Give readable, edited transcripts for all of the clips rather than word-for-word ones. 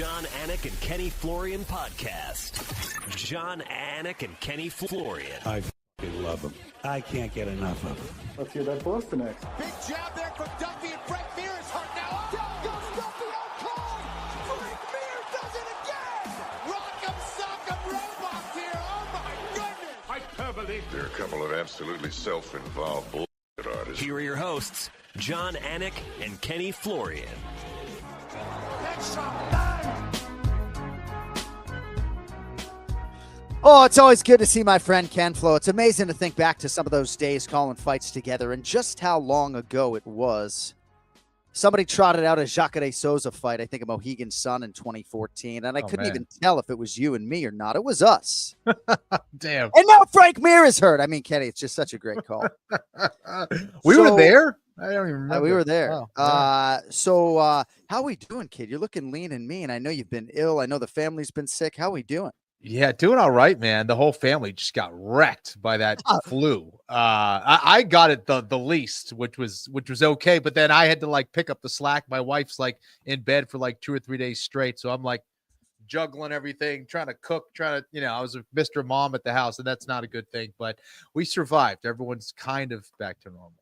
John Anik and Kenny Florian podcast. John Anik and Kenny Florian. I f***ing love them. I can't get enough of them. Let's hear that Boston next. Big jab there from Duffy, and Frank Mir is hurt now. Down goes Duffy, out cold. Frank Mir does it again. Rock'em sock'em robots here. Oh my goodness. Hyperbole. There are a couple of absolutely self-involved bullshit artists. Here are your hosts, John Anik and Kenny Florian. Next shot. Oh, it's always good to see my friend Ken Flo. It's amazing to think back to some of those days calling fights together and just how long ago it was. Somebody trotted out a Jacare Souza fight, I think a Mohegan Sun in 2014, and I couldn't even tell if it was you and me or not. It was us. Damn. And now Frank Mir is hurt. I mean, Kenny, it's just such a great call. We were there? I don't even remember. We were there. Oh, yeah. So how we doing, kid? You're looking lean and mean. I know you've been ill. I know the family's been sick. How we doing? Yeah, doing all right, man. The whole family just got wrecked by that flu. I got it the least, which was okay, but then I had to like pick up the slack. My wife's like in bed for like 2 or 3 days straight, so I'm like juggling everything, trying to cook, I was a Mr. Mom at the house, and that's not a good thing, but we survived. Everyone's kind of back to normal.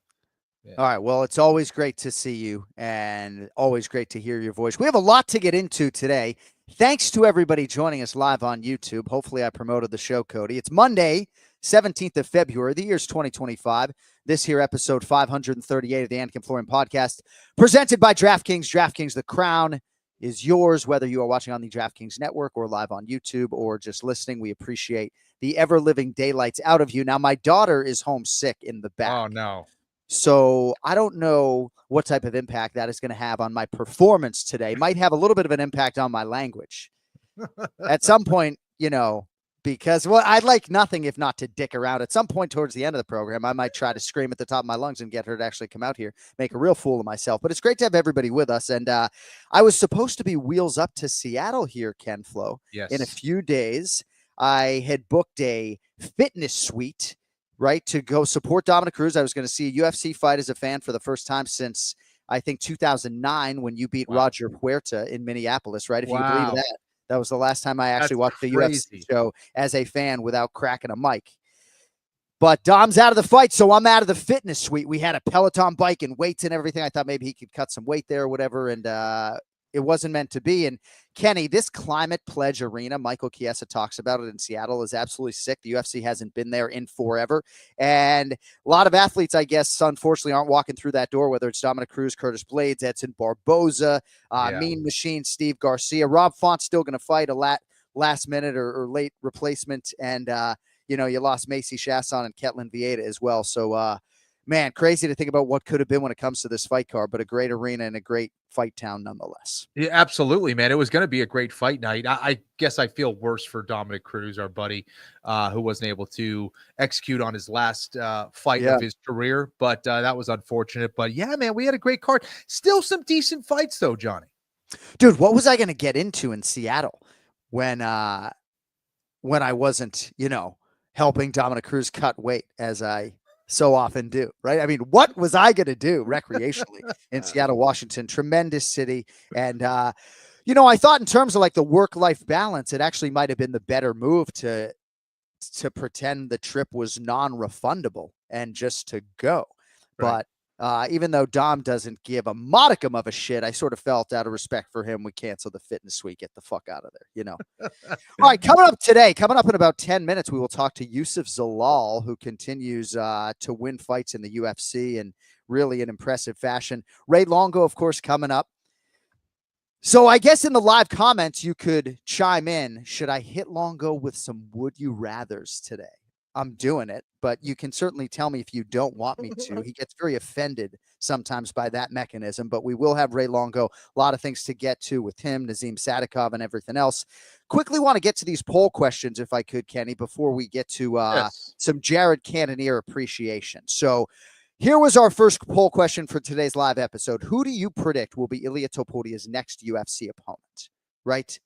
Yeah. All right. Well, it's always great to see you and always great to hear your voice. We have a lot to get into today. Thanks to everybody joining us live on YouTube. Hopefully I promoted the show, Cody. It's Monday, 17th of February. The year's 2025. This here episode 538 of the Anik Florian podcast, presented by DraftKings. DraftKings, the crown is yours, whether you are watching on the DraftKings network or live on YouTube or just listening. We appreciate the ever-living daylights out of you. Now, my daughter is homesick in the back. Oh, no. So I don't know what type of impact that is going to have on my performance today. Might have a little bit of an impact on my language at some point, because I'd like nothing if not to dick around. At some point towards the end of the program, I might try to scream at the top of my lungs and get her to actually come out here, make a real fool of myself. But it's great to have everybody with us. And I was supposed to be wheels up to Seattle here, Ken Flo, in a few days. I had booked a fitness suite, right, to go support Dominic Cruz. I was going to see a UFC fight as a fan for the first time since, I think, 2009 when you beat Roger Huerta in Minneapolis, right? If you believe that. That was the last time I actually watched a UFC show as a fan without cracking a mic. But Dom's out of the fight, so I'm out of the fitness suite. We had a Peloton bike and weights and everything. I thought maybe he could cut some weight there or whatever, and it wasn't meant to be. And Kenny, this Climate Pledge Arena, Michael Chiesa talks about it in Seattle, is absolutely sick. The UFC hasn't been there in forever. And a lot of athletes, I guess, unfortunately aren't walking through that door, whether it's Dominic Cruz, Curtis Blades, Edson Barboza, Mean Machine, Steve Garcia. Rob Font's still going to fight a last minute or late replacement. And, you lost Macy Chasson and Ketlin Vieira as well. So, man, crazy to think about what could have been when it comes to this fight card, but a great arena and a great fight town nonetheless. Yeah, absolutely, man. It was going to be a great fight night. I guess I feel worse for Dominic Cruz, our buddy, who wasn't able to execute on his last fight of his career, but that was unfortunate. But yeah, man, we had a great card. Still some decent fights though, Johnny. Dude, what was I going to get into in Seattle when I wasn't, helping Dominic Cruz cut weight as I so often do, right? I mean, what was I going to do recreationally in Seattle, Washington? Tremendous city. And, I thought in terms of like the work-life balance, it actually might have been the better move to pretend the trip was non-refundable and just to go. Right. But even though Dom doesn't give a modicum of a shit, I sort of felt out of respect for him, we canceled the fitness suite. Get the fuck out of there, All right, coming up in about 10 minutes, we will talk to Youssef Zalal, who continues to win fights in the UFC and really in impressive fashion. Ray Longo, of course, coming up. So I guess in the live comments, you could chime in. Should I hit Longo with some would you rathers today? I'm doing it, but you can certainly tell me if you don't want me to. He gets very offended sometimes by that mechanism, but we will have Ray Longo. A lot of things to get to with him, Nazim Sadykhov, and everything else. Quickly want to get to these poll questions, if I could, Kenny, before we get to some Jared Cannonier appreciation. So here was our first poll question for today's live episode. Who do you predict will be Ilia Topodia's next UFC opponent, right?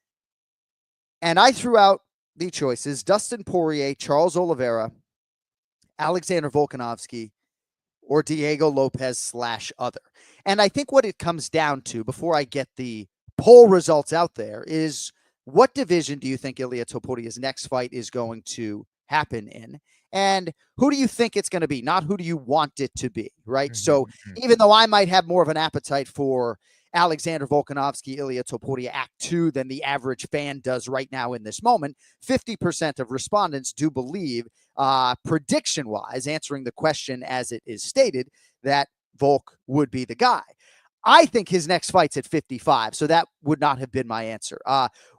And I threw out the choices: Dustin Poirier, Charles Oliveira, Alexander Volkanovski, or Diego Lopez / other. And I think what it comes down to, before I get the poll results out there is, what division do you think Ilia Topuria's next fight is going to happen in? And who do you think it's going to be? Not who do you want it to be, right? So even though I might have more of an appetite for Alexander Volkanovski, Ilia Topuria Act 2 than the average fan does right now in this moment, 50% of respondents do believe, prediction-wise, answering the question as it is stated, that Volk would be the guy. I think his next fight's at 55, so that would not have been my answer.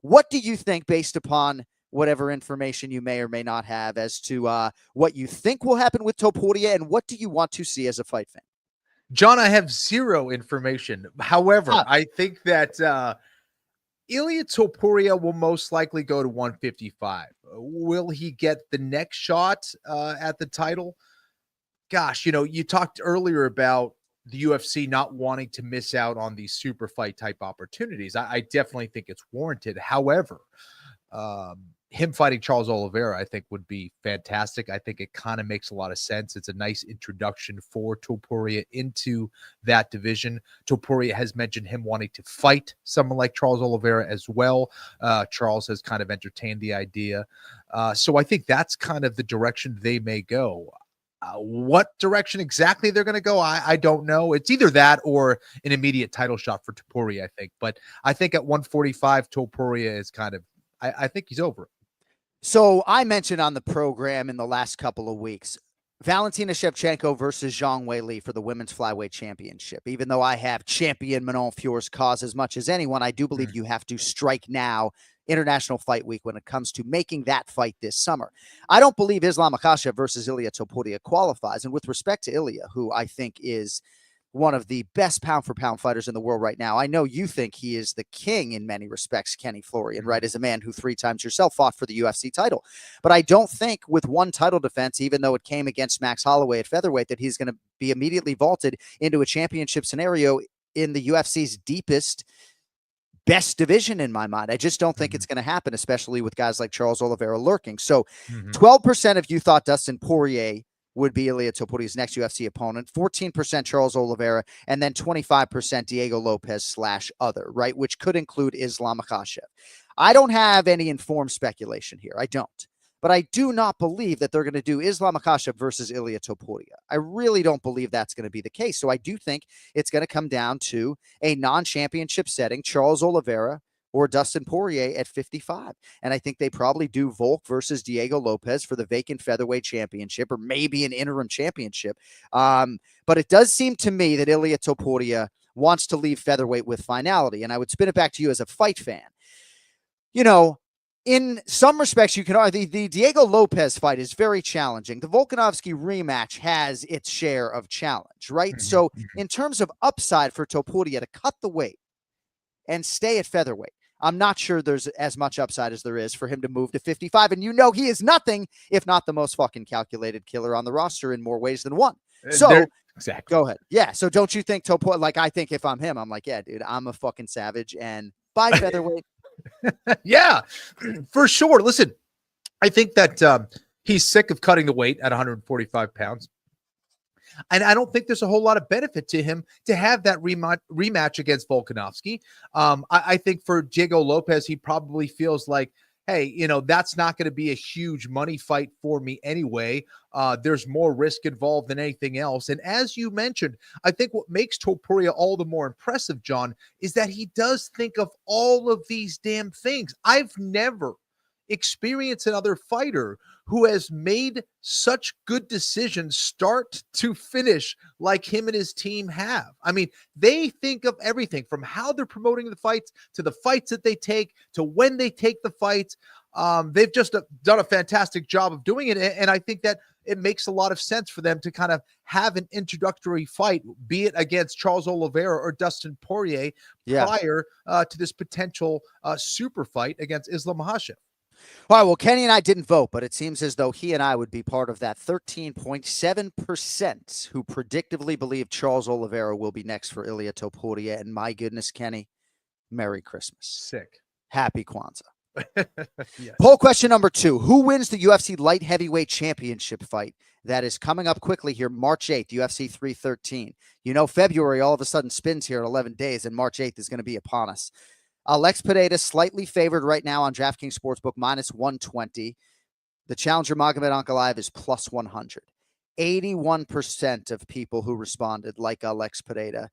What do you think, based upon whatever information you may or may not have, as to what you think will happen with Topuria, and what do you want to see as a fight fan? John, I have zero information. However, I think that Ilia Topuria will most likely go to 155. Will he get the next shot at the title? Gosh, you talked earlier about the UFC not wanting to miss out on these super fight type opportunities. I definitely think it's warranted. However, him fighting Charles Oliveira, I think, would be fantastic. I think it kind of makes a lot of sense. It's a nice introduction for Topuria into that division. Topuria has mentioned him wanting to fight someone like Charles Oliveira as well. Charles has kind of entertained the idea. So I think that's kind of the direction they may go. What direction exactly they're going to go, I don't know. It's either that or an immediate title shot for Topuria, I think. But I think at 145, Topuria is kind of, I think he's over it. So I mentioned on the program in the last couple of weeks, Valentina Shevchenko versus Zhang Weili for the women's flyweight championship. Even though I have championed Manon Fior's cause as much as anyone, I do believe you have to strike now, International Fight Week, when it comes to making that fight this summer. I don't believe Islam Makhachev versus Ilia Topuria qualifies. And with respect to Ilia, who I think is one of the best pound-for-pound fighters in the world right now, I know you think he is the king in many respects, Kenny Florian, right, as a man who 3 times yourself fought for the UFC title. But I don't think with one title defense, even though it came against Max Holloway at featherweight, that he's going to be immediately vaulted into a championship scenario in the UFC's deepest, best division in my mind. I just don't think it's going to happen, especially with guys like Charles Oliveira lurking. So 12% of you thought Dustin Poirier would be Ilia Topuria's next UFC opponent, 14% Charles Oliveira, and then 25% Diego Lopez / other, right? Which could include Islam Makhachev. I don't have any informed speculation here. I don't. But I do not believe that they're going to do Islam Makhachev versus Ilia Topuria. I really don't believe that's going to be the case. So I do think it's going to come down to a non-championship setting, Charles Oliveira or Dustin Poirier at 55. And I think they probably do Volk versus Diego Lopez for the vacant featherweight championship, or maybe an interim championship. But it does seem to me that Ilia Topuria wants to leave featherweight with finality. And I would spin it back to you as a fight fan. In some respects, you can argue the Diego Lopez fight is very challenging. The Volkanovski rematch has its share of challenge, right? So in terms of upside for Topuria to cut the weight and stay at featherweight, I'm not sure there's as much upside as there is for him to move to 55. And he is nothing if not the most fucking calculated killer on the roster in more ways than one. So exactly. Go ahead. Yeah. So don't you think Topuria, like, I think if I'm him, I'm like, yeah, dude, I'm a fucking savage, and by featherweight. Yeah, for sure. Listen, I think that he's sick of cutting the weight at 145 pounds. And I don't think there's a whole lot of benefit to him to have that rematch against Volkanovski. I think for Diego Lopez, he probably feels like, hey, that's not going to be a huge money fight for me anyway. There's more risk involved than anything else. And as you mentioned, I think what makes Topuria all the more impressive, John, is that he does think of all of these damn things. I've never experienced another fighter who has made such good decisions start to finish like him and his team have. I mean, they think of everything from how they're promoting the fights to the fights that they take to when they take the fights. They've just done a fantastic job of doing it. And I think that it makes a lot of sense for them to kind of have an introductory fight, be it against Charles Oliveira or Dustin Poirier, prior to this potential super fight against Islam Makhachev. All right, well, Kenny and I didn't vote, but it seems as though he and I would be part of that 13.7% who predictably believe Charles Oliveira will be next for Ilia Topuria. And my goodness, Kenny, Merry Christmas. Sick. Happy Kwanzaa. Yes. Poll question number 2. Who wins the UFC light heavyweight championship fight that is coming up quickly here, March 8th, UFC 313? February all of a sudden spins here in 11 days, and March 8th is going to be upon us. Alex Pineda slightly favored right now on DraftKings Sportsbook, -120. The challenger Magomed Ankalaev is +100. 81% of people who responded like Alex Pineda,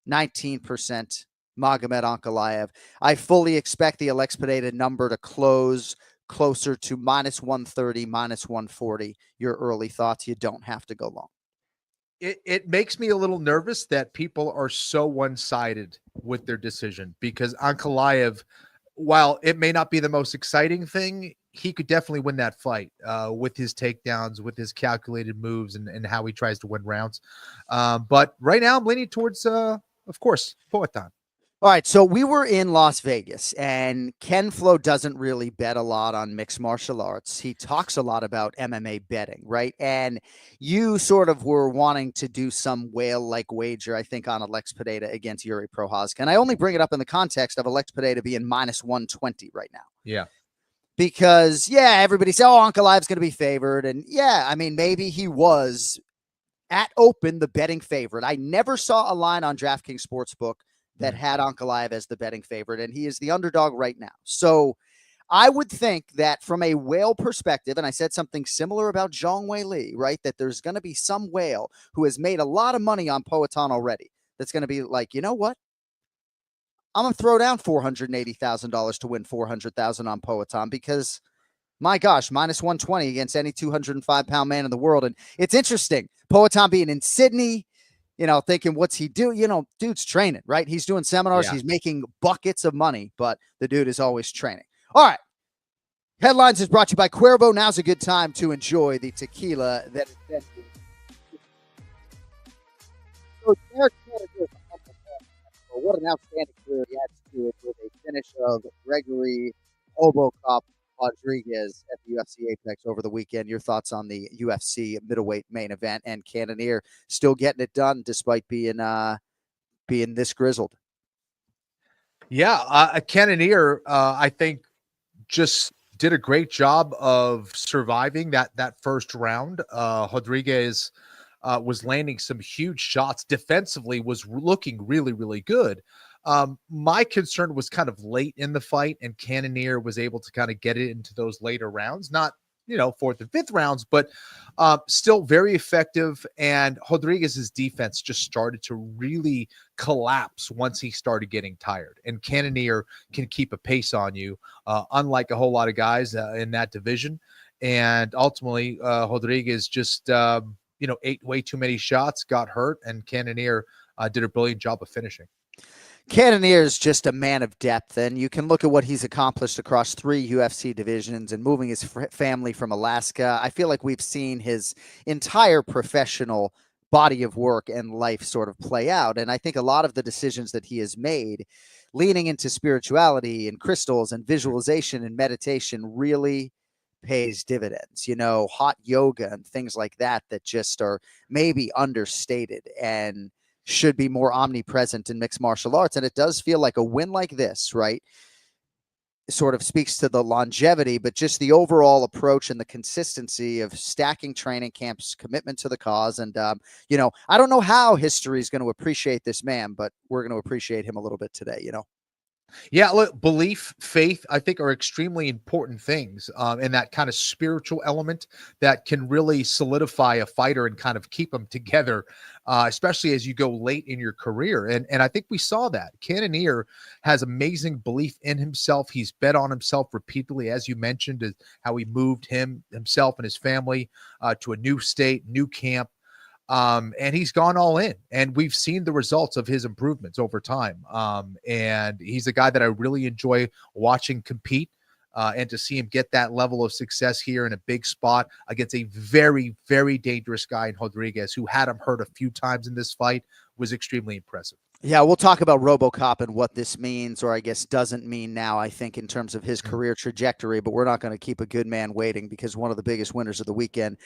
19% Magomed Ankalaev. I fully expect the Alex Pineda number to close closer to -130, -140. Your early thoughts, you don't have to go long. It makes me a little nervous that people are so one-sided with their decision, because Ankalaev, while it may not be the most exciting thing, he could definitely win that fight with his takedowns, with his calculated moves, and how he tries to win rounds. But right now I'm leaning towards, of course, Poatan. All right, so we were in Las Vegas, and Ken Flo doesn't really bet a lot on mixed martial arts. He talks a lot about MMA betting, right? And you sort of were wanting to do some whale-like wager, I think, on Alex Pineda against Yuri Prochazka. And I only bring it up in the context of Alex Pineda being -120 right now. Yeah. Because, yeah, everybody says, oh, Ankalaev's going to be favored. And, yeah, I mean, maybe he was at open the betting favorite. I never saw a line on DraftKings Sportsbook that had Ankalaev as the betting favorite, and he is the underdog right now. So I would think that from a whale perspective, and I said something similar about Zhang Weili, right, that there's going to be some whale who has made a lot of money on Poatan already that's going to be like, you know what? I'm going to throw down $480,000 to win $400,000 on Poatan because, my gosh, -120 against any 205-pound man in the world. And it's interesting, Poatan being in Sydney, thinking, what's he do? Dude's training, right? He's doing seminars. Yeah. He's making buckets of money, but the dude is always training. All right. Headlines is brought to you by Cuervo. Now's a good time to enjoy the tequila that is been. So Derek Cannonier, what an outstanding career he had to it with a finish of Gregory Robocop Rodriguez at the UFC Apex over the weekend. Your thoughts on the UFC middleweight main event, and Cannonier still getting it done despite being this grizzled. Yeah, Cannonier, I think, just did a great job of surviving that first round. Rodriguez was landing some huge shots defensively, was looking really, really good. My concern was kind of late in the fight, and Cannonier was able to kind of get it into those later rounds, not, fourth and fifth rounds, but still very effective. And Rodriguez's defense just started to really collapse once he started getting tired. And Cannonier can keep a pace on you, unlike a whole lot of guys in that division. And ultimately, Rodriguez just, ate way too many shots, got hurt, and Cannonier did a brilliant job of finishing. Cannonier is just a man of depth, and you can look at what he's accomplished across 3 UFC divisions and moving his family from Alaska. I feel like we've seen his entire professional body of work and life sort of play out. And I think a lot of the decisions that he has made, leaning into spirituality and crystals and visualization and meditation, really pays dividends. Hot yoga and things like that just are maybe understated and should be more omnipresent in mixed martial arts. And it does feel like a win like this, right, sort of speaks to the longevity, but just the overall approach and the consistency of stacking training camps, commitment to the cause. And, I don't know how history is going to appreciate this man, but we're going to appreciate him a little bit today, Yeah, look, belief, faith, I think, are extremely important things, and that kind of spiritual element that can really solidify a fighter and kind of keep them together, especially as you go late in your career. And I think we saw that. Cannonier has amazing belief in himself. He's bet on himself repeatedly, as you mentioned, how he moved himself and his family to a new state, new camp. And he's gone all in, and we've seen the results of his improvements over time. And he's a guy that I really enjoy watching compete, and to see him get that level of success here in a big spot against a very, very dangerous guy in Rodriguez, who had him hurt a few times in this fight, was extremely impressive. Yeah, we'll talk about RoboCop and what this means, or I guess doesn't mean now, I think, in terms of his career trajectory, but we're not going to keep a good man waiting, because one of the biggest winners of the weekend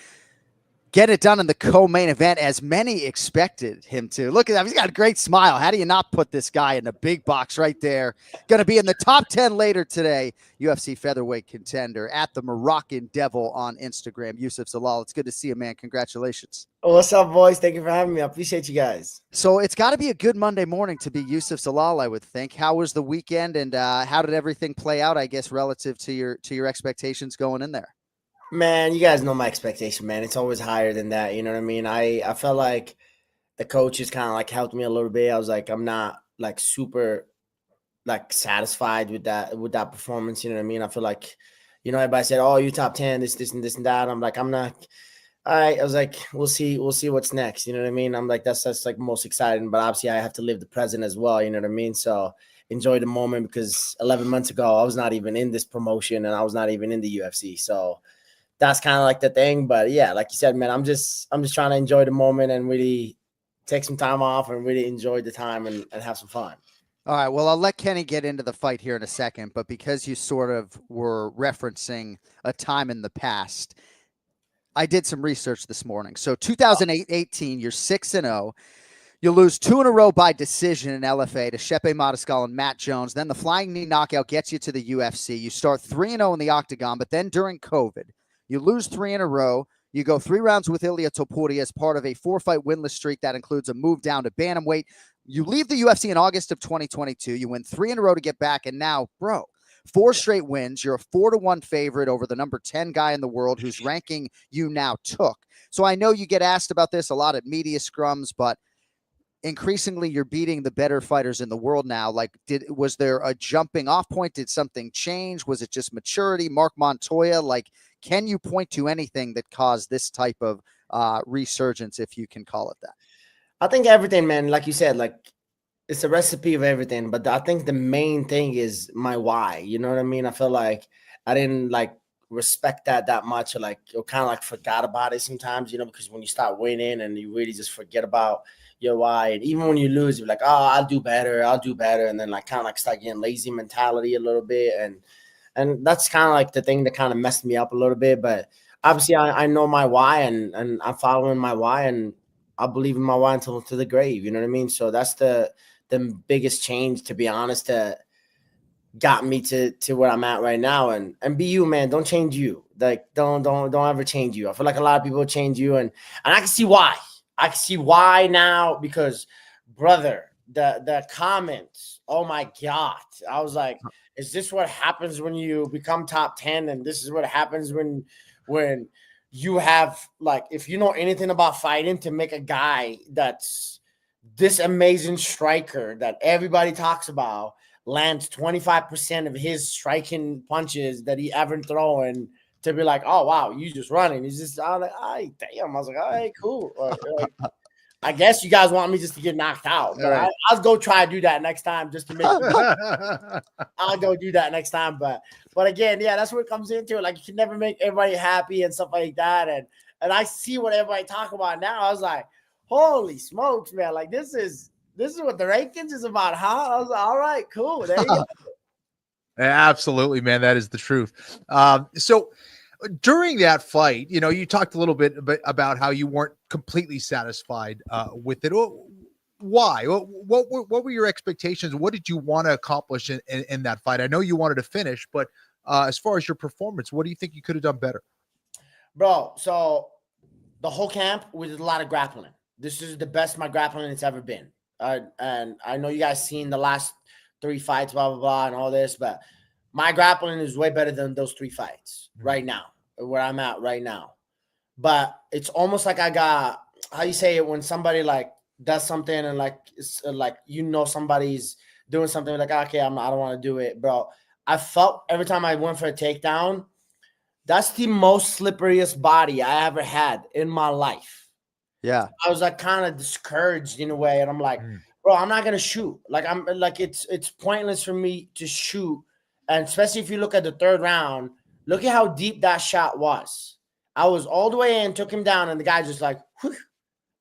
get it done in the co-main event as many expected him to. Look at that. He's got a great smile. How do you not put this guy in the big box right there? Going to be in the top 10 later today. UFC featherweight contender at the Moroccan Devil on Instagram. Youssef Zalal, it's good to see you, man. Congratulations. What's up, boys? Thank you for having me. I appreciate you guys. So it's got to be a good Monday morning to be Youssef Zalal, I would think. How was the weekend, and how did everything play out, I guess, relative to your expectations going in there? Man, you guys know my expectation, man. It's always higher than that. You know what I mean? I felt like the coaches kind of like helped me a little bit. I was like, I'm not like super like satisfied with that performance. You know what I mean? I feel like, you know, everybody said, oh, you top 10, this and this and that. I'm like, I'm not. All right. I was like, we'll see what's next. You know what I mean? I'm like, that's like most exciting, but obviously I have to live the present as well. You know what I mean? So enjoy the moment, because 11 months ago, I was not even in this promotion and I was not even in the UFC. So that's kind of like the thing. But yeah, like you said, man, I'm just trying to enjoy the moment and really take some time off and really enjoy the time and have some fun. All right. Well, I'll let Kenny get into the fight here in a second, but because you sort of were referencing a time in the past, I did some research this morning. So 2018, you're 6-0. You lose 2 in a row by decision in LFA to Shepe Matascal and Matt Jones. Then the flying knee knockout gets you to the UFC. You start 3-0 in the octagon, but then during COVID, you lose 3 in a row. You go 3 rounds with Ilia Topuria as part of a 4-fight winless streak that includes a move down to bantamweight. You leave the UFC in August of 2022. You win 3 in a row to get back. And now, bro, 4 straight wins. You're a 4-1 favorite over the number 10 guy in the world whose ranking you now took. So I know you get asked about this a lot at media scrums, but increasingly you're beating the better fighters in the world now. Like, was there a jumping off point? Did something change? Was it just maturity? Mark Montoya, like, can you point to anything that caused this type of resurgence, if you can call it that? I think everything, man, like you said, like it's a recipe of everything. But I think the main thing is my why. You know what I mean? I feel like I didn't like respect that much, or like you kind of like forgot about it sometimes, you know, because when you start winning and you really just forget about your why, and even when you lose, you're like, oh, I'll do better, and then like kind of like start getting lazy mentality a little bit, and that's kind of like the thing that kind of messed me up a little bit. But obviously I know my why, and I'm following my why, and I believe in my why until to the grave. You know what I mean? So that's the biggest change, to be honest, that got me to where I'm at right now. And be you, man. Don't change you. Like don't ever change you. I feel like a lot of people change you, and I can see why. I can see why now, because brother, the comments, oh my God. I was like, is this what happens when you become top 10? And this is what happens when you have, like, if you know anything about fighting, to make a guy that's this amazing striker that everybody talks about lands 25% of his striking punches that he ever thrown, to be like, oh wow, you just running. He's just, I was like, all damn. I was like, all right, cool. Like, I guess you guys want me just to get knocked out, but right. I'll go try to do that next time, just to make I'll go do that next time. But again, yeah, that's what it comes into. Like, you can never make everybody happy and stuff like that. And I see what everybody talk about now. I was like, holy smokes, man. Like, this is what the rankings is about, huh? I was like, all right, cool. There you go. Absolutely, man. That is the truth. So during that fight, you know, you talked a little bit about how you weren't completely satisfied with it. Why? What were your expectations? What did you want to accomplish in that fight? I know you wanted to finish, but as far as your performance, what do you think you could have done better? Bro, so the whole camp, we did a lot of grappling. This is the best my grappling has ever been. And I know you guys seen the last 3 fights, blah, blah, blah, and all this, but my grappling is way better than those 3 fights right now, where I'm at right now. But it's almost like I got, how you say it, when somebody like does something and like, it's like, you know, somebody's doing something like, okay, I don't want to do it, bro. I felt every time I went for a takedown, that's the most slipperiest body I ever had in my life. Yeah. I was like kind of discouraged in a way. And I'm like, bro, I'm not going to shoot. Like, I'm like, it's pointless for me to shoot. And especially if you look at the 3rd round, look at how deep that shot was. I was all the way in, took him down, and the guy just like, whew.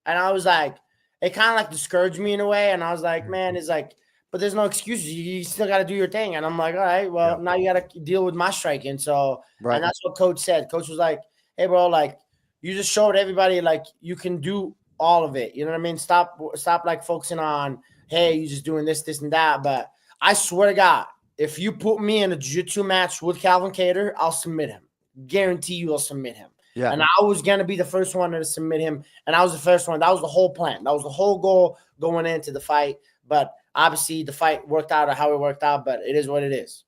And I was like, it kind of like discouraged me in a way. And I was like, man, it's like, but there's no excuses. You still got to do your thing. And I'm like, all right, well, now you got to deal with my striking. So, right. And that's what coach said. Coach was like, hey, bro, like, you just showed everybody like you can do all of it. You know what I mean? Stop like focusing on, hey, you just doing this, and that. But I swear to God, if you put me in a jiu-jitsu match with Calvin Kattar, I'll submit him. Guarantee you I'll submit him. Yeah. And I was going to be the first one to submit him. And I was the first one. That was the whole plan. That was the whole goal going into the fight. But obviously the fight worked out how it worked out, but it is what it is.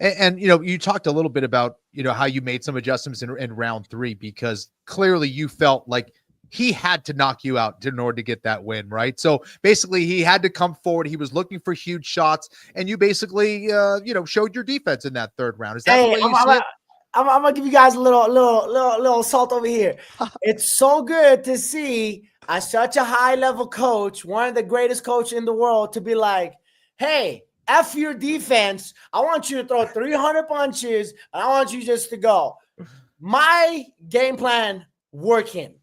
And you talked a little bit about, how you made some adjustments in round 3, because clearly you felt like he had to knock you out in order to get that win, right? So basically he had to come forward. He was looking for huge shots, and you basically, showed your defense in that 3rd round. Is that the way you see it? I'm gonna give you guys a little salt over here. It's so good to see such a high level coach, one of the greatest coaches in the world, to be like, hey, F your defense. I want you to throw 300 punches, and I want you just to go. My game plan working.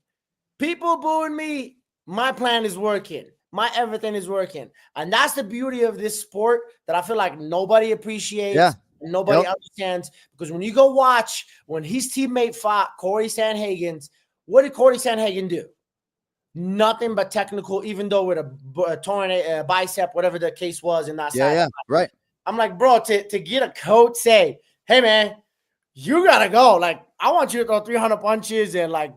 People booing me, my plan is working. My everything is working. And that's the beauty of this sport that I feel like nobody appreciates. Yeah. And nobody understands. Because when you go watch, when his teammate fought Corey Sandhagen, what did Corey Sandhagen do? Nothing but technical, even though with a torn bicep, whatever the case was in that side. Yeah, right. I'm like, bro, to get a coach say, hey, man, you got to go. Like, I want you to throw 300 punches and like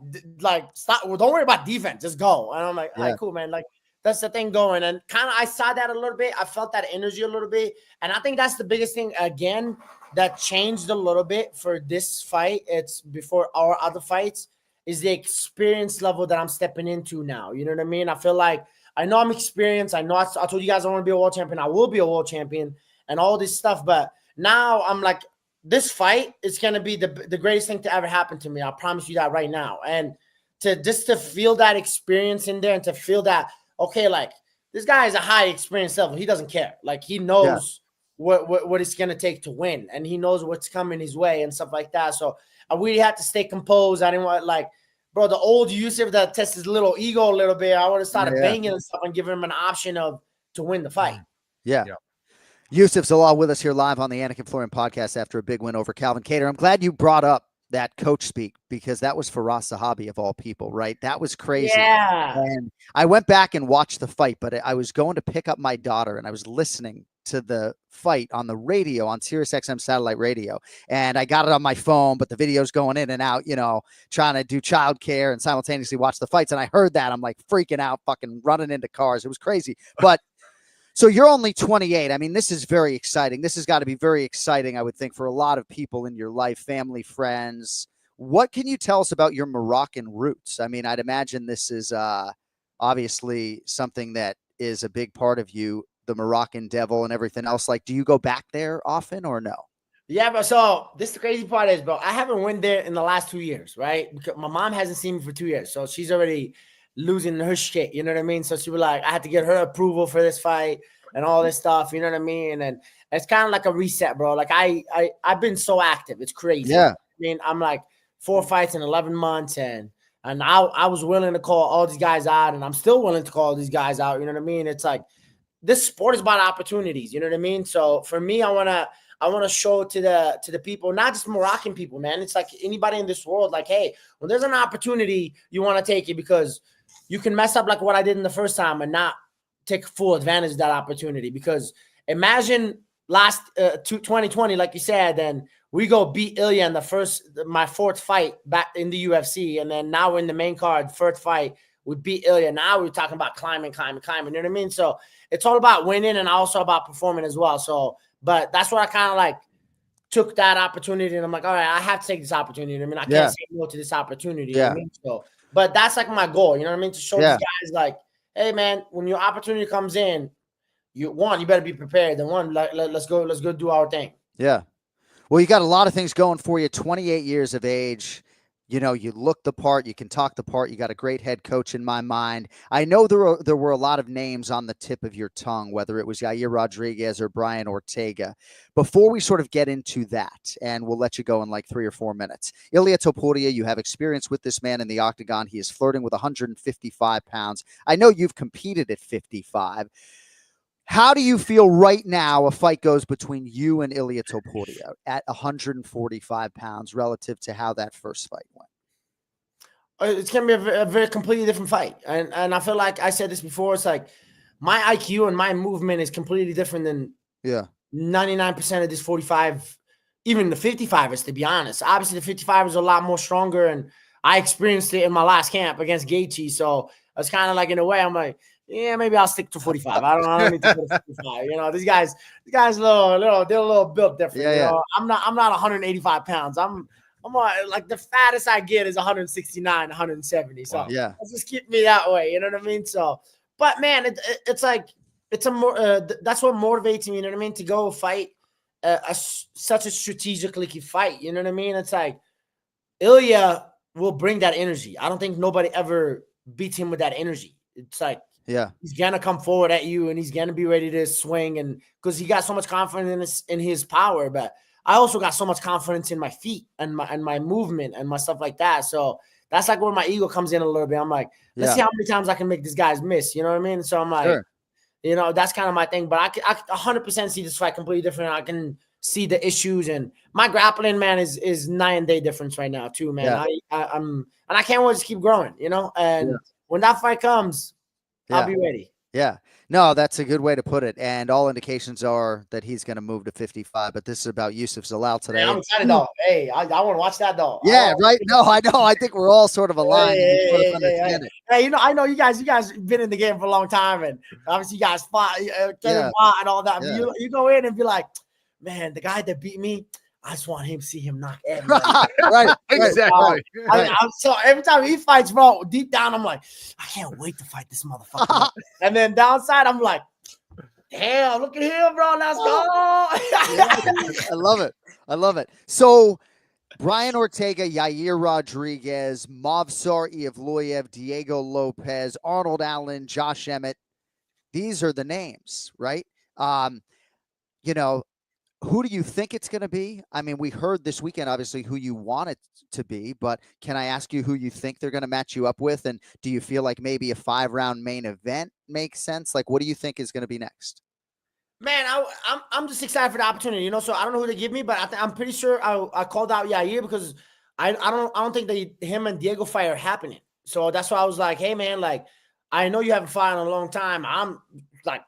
stop. Well, don't worry about defense. Just go. And I'm like, all right, cool, man. Like, that's the thing going. And kind of I saw that a little bit. I felt that energy a little bit. And I think that's the biggest thing, again, that changed a little bit for this fight. It's before our other fights is the experience level that I'm stepping into now. You know what I mean? I feel like I know I'm experienced. I know I told you guys I want to be a world champion. I will be a world champion and all this stuff. But now I'm like, this fight is going to be the greatest thing to ever happen to me. I promise you that right now. And to feel that experience in there and to feel that, okay, like this guy is a high experience level. He doesn't care. Like he knows what it's going to take to win, and he knows what's coming his way and stuff like that. So I really had to stay composed. I didn't want bro, the old Youssef that tests his little ego a little bit. I would have started banging and stuff and giving him an option to win the fight. Yeah. Youssef Zalal with us here live on the Anik Florian podcast after a big win over Calvin Kattar. I'm glad you brought up that coach speak, because that was Firas Zahabi of all people, right? That was crazy. Yeah. And I went back and watched the fight, but I was going to pick up my daughter and I was listening to the fight on the radio, on Sirius XM satellite radio. And I got it on my phone, but the video's going in and out, trying to do childcare and simultaneously watch the fights. And I heard that. I'm like freaking out, fucking running into cars. It was crazy. But so you're only 28. I mean, this is very exciting. This has got to be very exciting, I would think, for a lot of people in your life, family, friends. What can you tell us about your Moroccan roots? I mean, I'd imagine this is obviously something that is a big part of you, the Moroccan devil and everything else. Like, do you go back there often or no? Yeah, but so the crazy part is, bro, I haven't went there in the last 2 years, right? Because my mom hasn't seen me for 2 years. So she's already losing her shit, you know what I mean? So she was like, I had to get her approval for this fight and all this stuff, you know what I mean? And it's kind of like a reset, bro. Like I've been so active, it's crazy. Yeah. I mean, I'm like 4 fights in 11 months, and I was willing to call all these guys out, and I'm still willing to call these guys out, you know what I mean? It's like this sport is about opportunities, you know what I mean? So for me, I want to show to the people, not just Moroccan people, man. It's like anybody in this world, like, hey, when there's an opportunity, you want to take it, because you can mess up like what I did in the first time and not take full advantage of that opportunity. Because imagine last 2020, like you said, then we go beat Ilya in my 4th fight back in the UFC. And then now we're in the main card, 1st fight, we beat Ilya. Now we're talking about climbing, you know what I mean? So it's all about winning and also about performing as well. So, but that's what I kind of like took that opportunity, and I'm like, all right, I have to take this opportunity. I mean, I can't say no to this opportunity. You know what I mean? So, but that's like my goal, you know what I mean? To show these guys like, hey man, when your opportunity comes in, you better be prepared. And let's go do our thing. Yeah. Well, you got a lot of things going for you. 28 years of age. You look the part, you can talk the part. You got a great head coach in my mind. I know there were a lot of names on the tip of your tongue, whether it was Yair Rodriguez or Brian Ortega. Before we sort of get into that, and we'll let you go in like 3 or 4 minutes. Ilia Topuria, you have experience with this man in the octagon. He is flirting with 155 pounds. I know you've competed at 55. How do you feel right now a fight goes between you and Ilia Topuria at 145 pounds relative to how that first fight went? it's gonna be a very completely different fight. And I feel like I said this before. It's like my IQ and my movement is completely different than 99% of this 45, even the 55ers, to be honest. Obviously, the 55 is a lot more stronger, and I experienced it in my last camp against Gaethje. So it's kind of like, in a way, I'm like, yeah, maybe I'll stick to 45. I don't need to go to 55. You know, these guys they're a little built different. Yeah, you know, I'm not 185 pounds. I'm like the fattest I get is 169, 170. So let's just keep me that way. You know what I mean? So, but man, it's like it's a more that's what motivates me. You know what I mean? To go fight such a strategically fight. You know what I mean? It's like Ilya will bring that energy. I don't think nobody ever beats him with that energy. It's like he's gonna come forward at you and he's gonna be ready to swing, and because he got so much confidence in his power, but I also got so much confidence in my feet and my movement and my stuff like that. So that's like where my ego comes in a little bit. I'm like, let's see how many times I can make this guys miss. You know what I mean? So I'm like, you know, that's kind of my thing. But I 100% see this fight completely different. I can see the issues, and my grappling, man, is night and day difference right now too, man. I'm and I can't wait to keep growing, you know. And when that fight comes, I'll be ready. Yeah. No, that's a good way to put it. And all indications are that he's going to move to 55. But this is about Youssef Zalal today. Hey, I'm excited, though. Hey, I want to watch that, though. Yeah, right. No, I know. I think we're all sort of aligned. Hey, you know, I know you guys been in the game for a long time, and obviously you guys fought, and all that. Yeah. You go in and be like, man, the guy that beat me, I just want him to see him knock everybody. right, exactly. I'm so every time he fights, bro, deep down, I'm like, I can't wait to fight this motherfucker. And then downside, I'm like, damn, look at him, bro. Let's go. I love it. I love it. So Brian Ortega, Yair Rodriguez, Movsar Evloev, Diego Lopez, Arnold Allen, Josh Emmett. These are the names, right? You know, who do you think it's going to be? I mean, we heard this weekend, obviously, who you want it to be, but can I ask you who you think they're going to match you up with? And do you feel like maybe a 5-round main event makes sense? Like, what do you think is going to be next? Man, I'm just excited for the opportunity, you know. So I don't know who they give me, but I'm pretty sure I called out Yair because I don't think him and Diego fight are happening. So that's why I was like, hey man, like I know you haven't fought in a long time. I'm like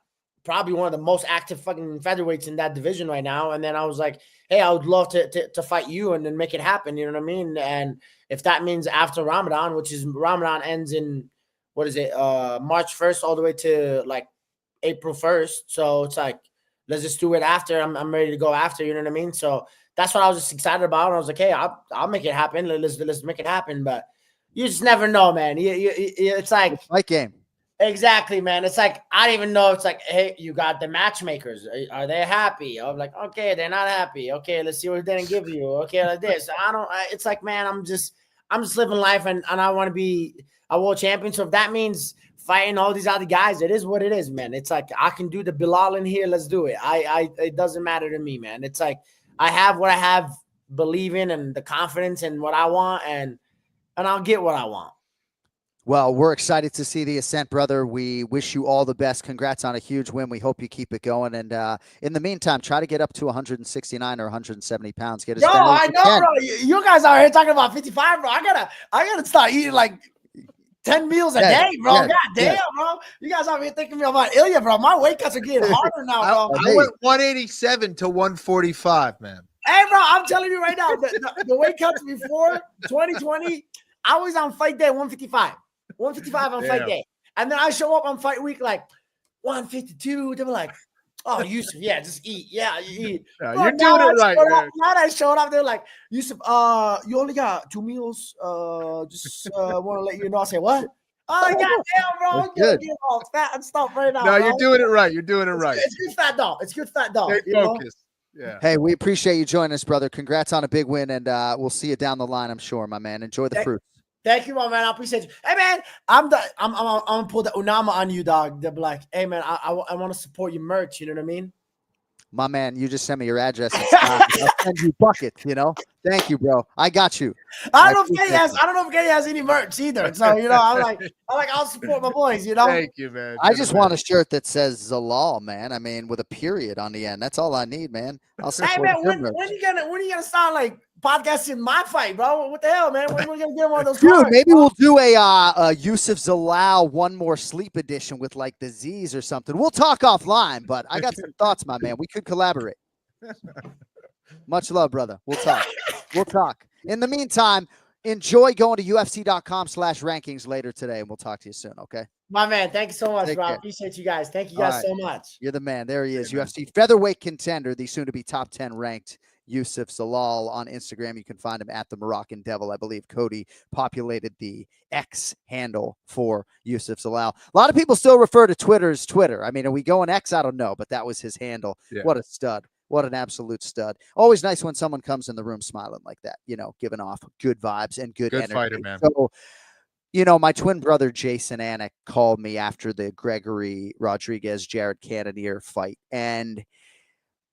probably one of the most active fucking featherweights in that division right now. And then I was like, hey, I would love to fight you and then make it happen. You know what I mean? And if that means after Ramadan, which is Ramadan ends in, what is it? March 1st all the way to like April 1st. So it's like, let's just do it after. I'm ready to go after, you know what I mean? So that's what I was just excited about. And I was like, hey, I'll make it happen. Let's make it happen. But you just never know, man. It's like fight game. Exactly, man. It's like, I don't even know. It's like, hey, you got the matchmakers. Are they happy? I'm like, okay, they're not happy. Okay, let's see what they didn't give you. Okay, like this. It's like, man, I'm just living life and I want to be a world champion. So if that means fighting all these other guys, it is what it is, man. It's like, I can do the Bilal in here. Let's do it. It doesn't matter to me, man. It's like, I have what I have, believe in, and the confidence in what I want, and I'll get what I want. Well, we're excited to see the ascent, brother. We wish you all the best. Congrats on a huge win. We hope you keep it going. And in the meantime, try to get up to 169 or 170 pounds. Get as down as I know, bro. You guys out here talking about 55, bro. I gotta start eating like 10 meals a day, bro. God damn, bro. You guys out here thinking me about Ilya, bro. My weight cuts are getting harder now, bro. I went 187 to 145, man. Hey, bro, I'm telling you right now, the weight cuts before 2020, I was on fight day 155. 155 on fight day. And then I show up on fight week like 152. They were like, oh, Youssef, yeah, just eat. Yeah, you eat. You're doing it right, man. Now that I showed up, they're like, Youssef, you only got 2 meals. Just want to let you know. I say, what? Oh, goddamn, bro. I'm going to get all fat and stuff right now. No, you're doing it right. You're doing it right. It's good fat, dog. It's good fat, dog. Stay focused. Yeah. Hey, we appreciate you joining us, brother. Congrats on a big win, and we'll see you down the line, I'm sure, my man. Enjoy the fruit. Thank you, my man. I appreciate you. Hey, man, I'm gonna pull the Unama on you, dog. They're like, hey, man, I want to support your merch. You know what I mean? My man, you just send me your address. And I'll send you buckets. You know. Thank you, bro. I got you. I don't know if Kenny has any merch either. So you know, I'm like, I'll support my boys. You know. Thank you, man. I just want a shirt that says Zalal, man. I mean, with a period on the end. That's all I need, man. I'll support. Hey, man, when are you gonna start like podcasting my fight, bro. What the hell, man? When are we gonna get one of those Dude, cards, maybe bro? we'll do a Youssef Zalal one more sleep edition with like the Z's or something. We'll talk offline, but I got some thoughts, my man. We could collaborate. Much love, brother. We'll talk. We'll talk. In the meantime, enjoy going to UFC.com/rankings later today, and we'll talk to you soon, okay? My man, thank you so much, Take bro. I care. appreciate you guys. Thank you All guys right. so much. You're the man. There he is, UFC featherweight contender, the soon-to-be top 10 ranked Youssef Zalal on Instagram. You can find him at the Moroccan Devil. I believe Cody populated the X handle for Youssef Zalal. A lot of people still refer to Twitter as Twitter. I mean, are we going X? I don't know, but that was his handle. Yeah. What a stud. What an absolute stud. Always nice when someone comes in the room smiling like that, you know, giving off good vibes and good energy. fighter, man. So, you know, my twin brother, Jason Anik, called me after the Gregory Rodriguez, Jared Cannonier fight. And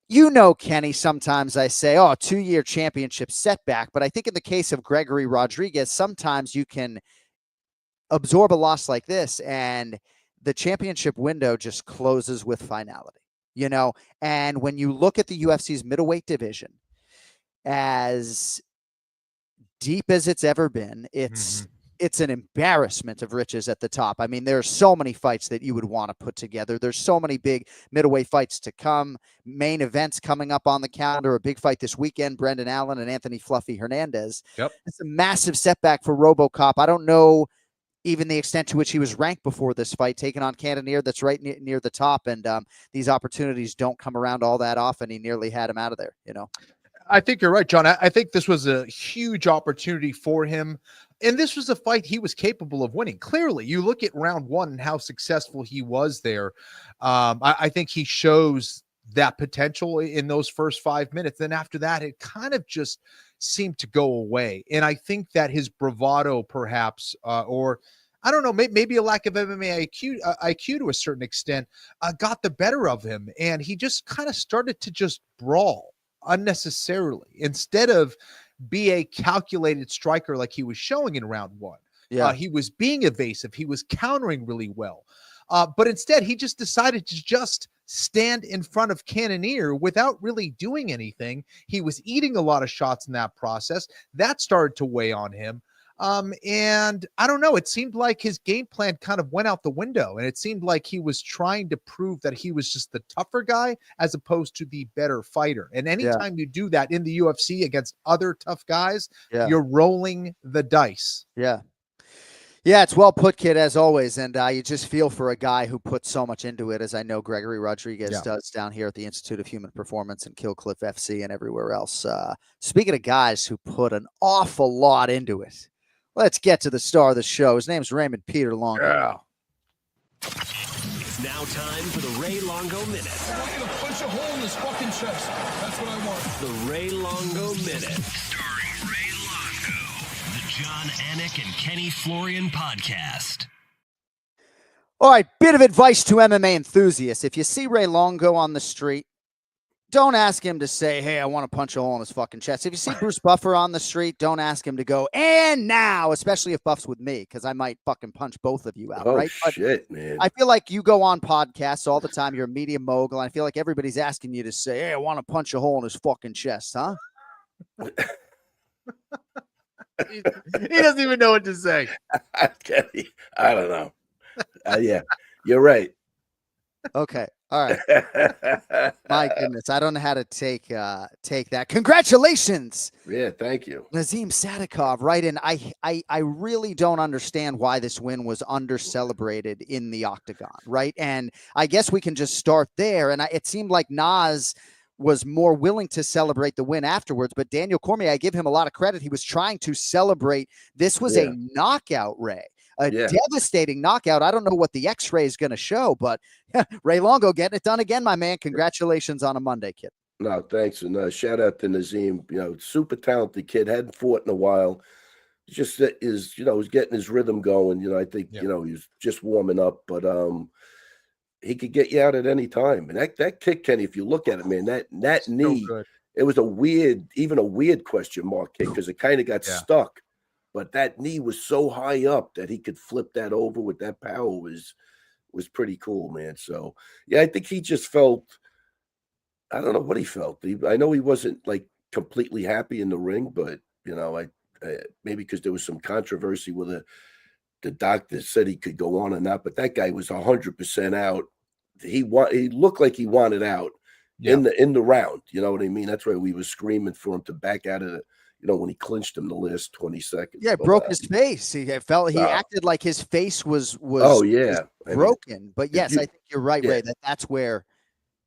you know, Kenny, sometimes I say, oh, 2-year championship setback. But I think in the case of Gregory Rodriguez, sometimes you can absorb a loss like this and the championship window just closes with finality, you know? And when you look at the UFC's middleweight division, as deep as it's ever been, it's an embarrassment of riches at the top. I mean, there are so many fights that you would want to put together. There's so many big middleweight fights to come, main events coming up on the calendar, a big fight this weekend, Brendan Allen and Anthony Fluffy Hernandez. Yep. It's a massive setback for RoboCop. I don't know even the extent to which he was ranked before this fight, taking on Cannonier that's right near the top. And these opportunities don't come around all that often. He nearly had him out of there, you know? I think you're right, John. I think this was a huge opportunity for him. And this was a fight he was capable of winning. Clearly, you look at round one and how successful he was there. I think he shows that potential in those first 5 minutes. Then after that, it kind of just seemed to go away. And I think that his bravado, perhaps, or I don't know, maybe a lack of MMA IQ to a certain extent, got the better of him. And he just kind of started to just brawl unnecessarily instead of be a calculated striker like he was showing in round one. Yeah. He was being evasive. He was countering really well. But instead, he just decided to just stand in front of Cannonier without really doing anything. He was eating a lot of shots in that process. That started to weigh on him. And I don't know, it seemed like his game plan kind of went out the window, and it seemed like he was trying to prove that he was just the tougher guy as opposed to the better fighter. And anytime you do that in the UFC against other tough guys, you're rolling the dice. Yeah. Yeah, it's well put, kid, as always. And you just feel for a guy who puts so much into it, as I know Gregory Rodriguez does down here at the Institute of Human Performance and Kill Cliff FC and everywhere else. Speaking of guys who put an awful lot into it, let's get to the star of the show. His name's Raymond Peter Longo. Yeah. It's now time for the Ray Longo Minute. I want you to punch a hole in this fucking chest. That's what I want. The Ray Longo Minute. Starring Ray Longo. The John Anik and Kenny Florian podcast. All right, bit of advice to MMA enthusiasts. If you see Ray Longo on the street, don't ask him to say, hey, I want to punch a hole in his fucking chest. If you see Bruce Buffer on the street, don't ask him to go, and now, especially if Buff's with me, because I might fucking punch both of you out, right? But shit, man. I feel like you go on podcasts all the time. You're a media mogul. And I feel like everybody's asking you to say, hey, I want to punch a hole in his fucking chest, huh? He doesn't even know what to say. I don't know. Yeah, you're right. Okay. All right. My goodness. I don't know how to take that. Congratulations. Yeah, thank you. Nazim Sadykhov, right? And I really don't understand why this win was under-celebrated in the octagon, right? And I guess we can just start there. And it seemed like Nas was more willing to celebrate the win afterwards, but Daniel Cormier, I give him a lot of credit. He was trying to celebrate. This was a knockout, Ray. A devastating knockout. I don't know what the X-ray is going to show, but Ray Longo getting it done again, my man. Congratulations on a Monday, kid. No, thanks. And shout out to Nazim, super talented kid, hadn't fought in a while. Just is, was getting his rhythm going. I think, he was just warming up, but he could get you out at any time. And that kick, Kenny, if you look at it, man, that knee, it was a weird question mark kick because it kind of got stuck. But that knee was so high up that he could flip that over with that power was pretty cool, man. So, I think he just felt, I don't know what he felt. I know he wasn't like completely happy in the ring, but I maybe because there was some controversy with the doctor said he could go on or not, but that guy was 100% out. He looked like he wanted out in the round. You know what I mean? That's why we were screaming for him to back out of when he clinched him the last 20 seconds. Yeah, but, broke his face. He acted like his face was broken. But yes, I think you're right, Ray, that's where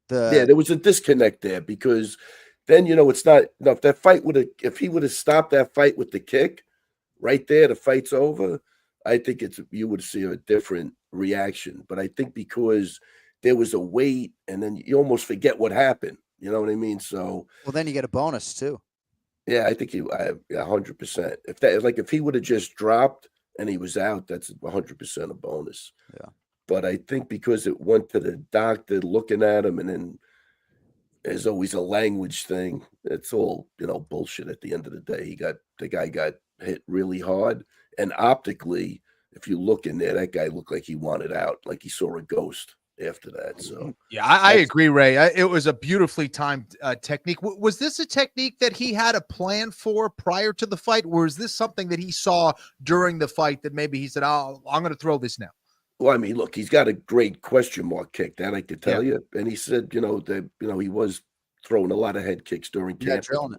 there was a disconnect there, because then it's not if that fight if he would have stopped that fight with the kick right there, the fight's over. I think you would see a different reaction. But I think because there was a wait, and then you almost forget what happened. You know what I mean? So then you get a bonus too. Yeah, I think 100%. If he would have just dropped and he was out, that's 100% a bonus. Yeah. But I think because it went to the doctor looking at him, and then there's always a language thing. It's all bullshit at the end of the day. The guy got hit really hard, and optically, if you look in there, that guy looked like he wanted out, like he saw a ghost after that. So yeah, I agree, Ray. It was a beautifully timed technique. Was this a technique that he had a plan for prior to the fight, or is this something that he saw during the fight that maybe he said, "Oh, I'm going to throw this now"? Well, I mean, look, he's got a great question mark kick, that I could tell you. And he said, that he was throwing a lot of head kicks during camp. Drilling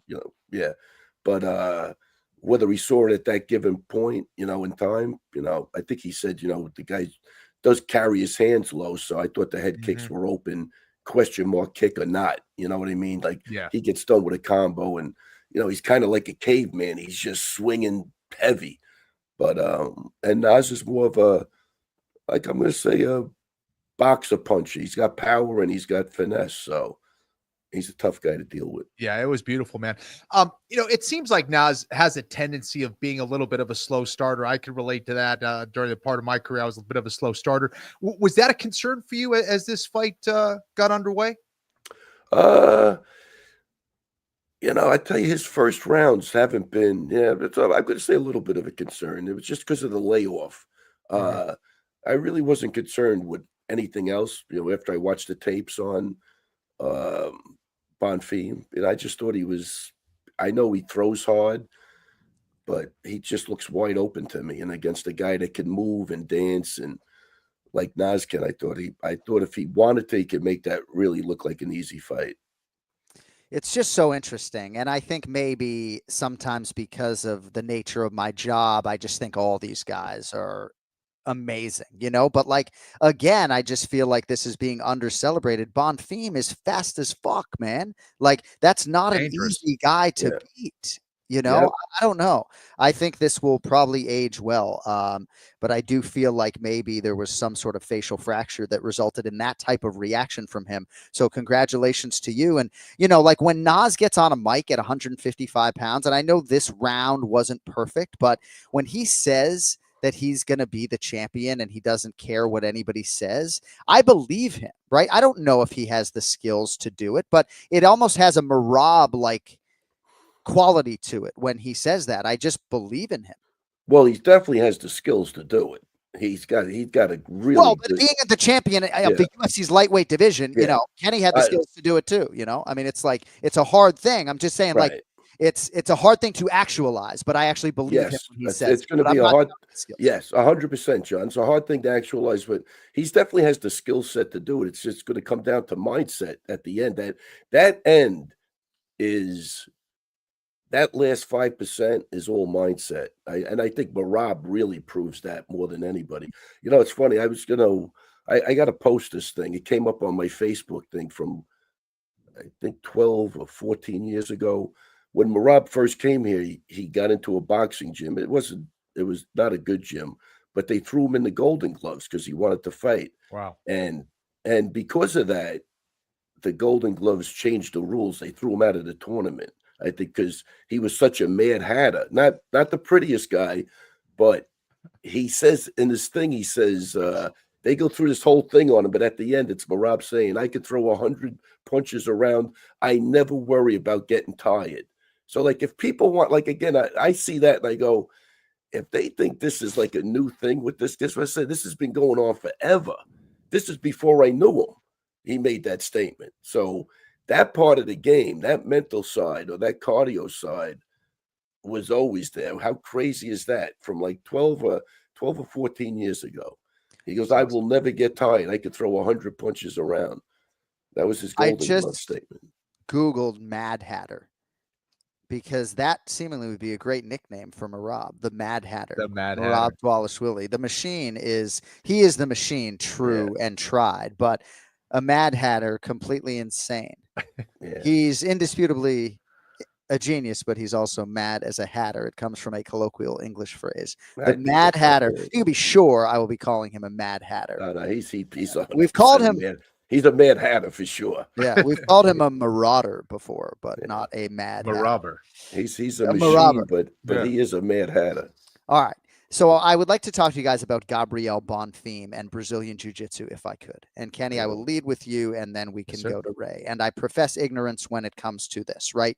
it. But whether he saw it at that given point, in time, I think he said, the guy does carry his hands low, so I thought the head kicks were open, question mark kick or not. You know what I mean? He gets done with a combo, and he's kind of like a caveman. He's just swinging heavy. But and Nas is more of a, I'm going to say, a boxer puncher. He's got power and he's got finesse, so he's a tough guy to deal with. Yeah, it was beautiful, man. It seems like Nas has a tendency of being a little bit of a slow starter. I could relate to that. During the part of my career, I was a bit of a slow starter. Was that a concern for you as this fight got underway? I tell you, his first rounds haven't been, I'm going to say a little bit of a concern. It was just because of the layoff. I really wasn't concerned with anything else, after I watched the tapes on Bonfim. I just thought I know he throws hard, but he just looks wide open to me. And against a guy that can move and dance and like Nas can, I thought if he wanted to, he could make that really look like an easy fight. It's just so interesting. And I think maybe sometimes because of the nature of my job, I just think all these guys are amazing, but again, I just feel like this is being under celebrated. Bonfim is fast as fuck, man. That's not dangerous. An easy guy to beat. I don't know. I think this will probably age well. But I do feel like maybe there was some sort of facial fracture that resulted in that type of reaction from him. So congratulations to you. And, when Nas gets on a mic at 155 pounds, and I know this round wasn't perfect, but when he says that he's going to be the champion and he doesn't care what anybody says, I believe him, right? I don't know if he has the skills to do it, but it almost has a Marab-like quality to it when he says that. I just believe in him. Well, he definitely has the skills to do it. He's got a really but being the champion of the UFC's lightweight division, Kenny had the skills to do it too. I mean, it's a hard thing. I'm just saying, it's a hard thing to actualize, but I actually believe him when he says it's going to be a hard. Yes, 100%, John. It's a hard thing to actualize, but he definitely has the skill set to do it. It's just going to come down to mindset at the end. That end is that last 5% is all mindset. I think Marab really proves that more than anybody. It's funny. I was I got to post this thing. It came up on my Facebook thing from I think 12 or 14 years ago. When Marab first came here, he got into a boxing gym. It was not a good gym, but they threw him in the Golden Gloves because he wanted to fight. Wow. And because of that, the Golden Gloves changed the rules. They threw him out of the tournament. I think because he was such a mad hatter. Not the prettiest guy, but he says in this thing, they go through this whole thing on him, but at the end, it's Marab saying, I could throw 100 punches around. I never worry about getting tired. So, if people want, again, I see that and I go, if they think this is a new thing with this what I said, this has been going on forever. This is before I knew him. He made that statement. So that part of the game, that mental side or that cardio side was always there. How crazy is that? From like 12 or 14 years ago. He goes, I will never get tired. I could throw 100 punches around. That was his Golden Glove statement. Googled Mad Hatter because that seemingly would be a great nickname for Merab, the Mad Hatter. The Mad Merab Hatter. Dvalishvili. The machine is the machine, true and tried, but a Mad Hatter, completely insane. He's indisputably a genius, but he's also mad as a hatter. It comes from a colloquial English phrase. The Mad Hatter. You can be sure I will be calling him a Mad Hatter. No, we've called him. He's a Mad Hatter for sure. Yeah, we've called him a marauder before, but not a Mad Marauder. He's a machine, but he is a Mad Hatter. All right. So I would like to talk to you guys about Gabriel Bonfim and Brazilian Jiu-Jitsu, if I could. And Kenny, I will lead with you, and then we can go to Ray. And I profess ignorance when it comes to this, right?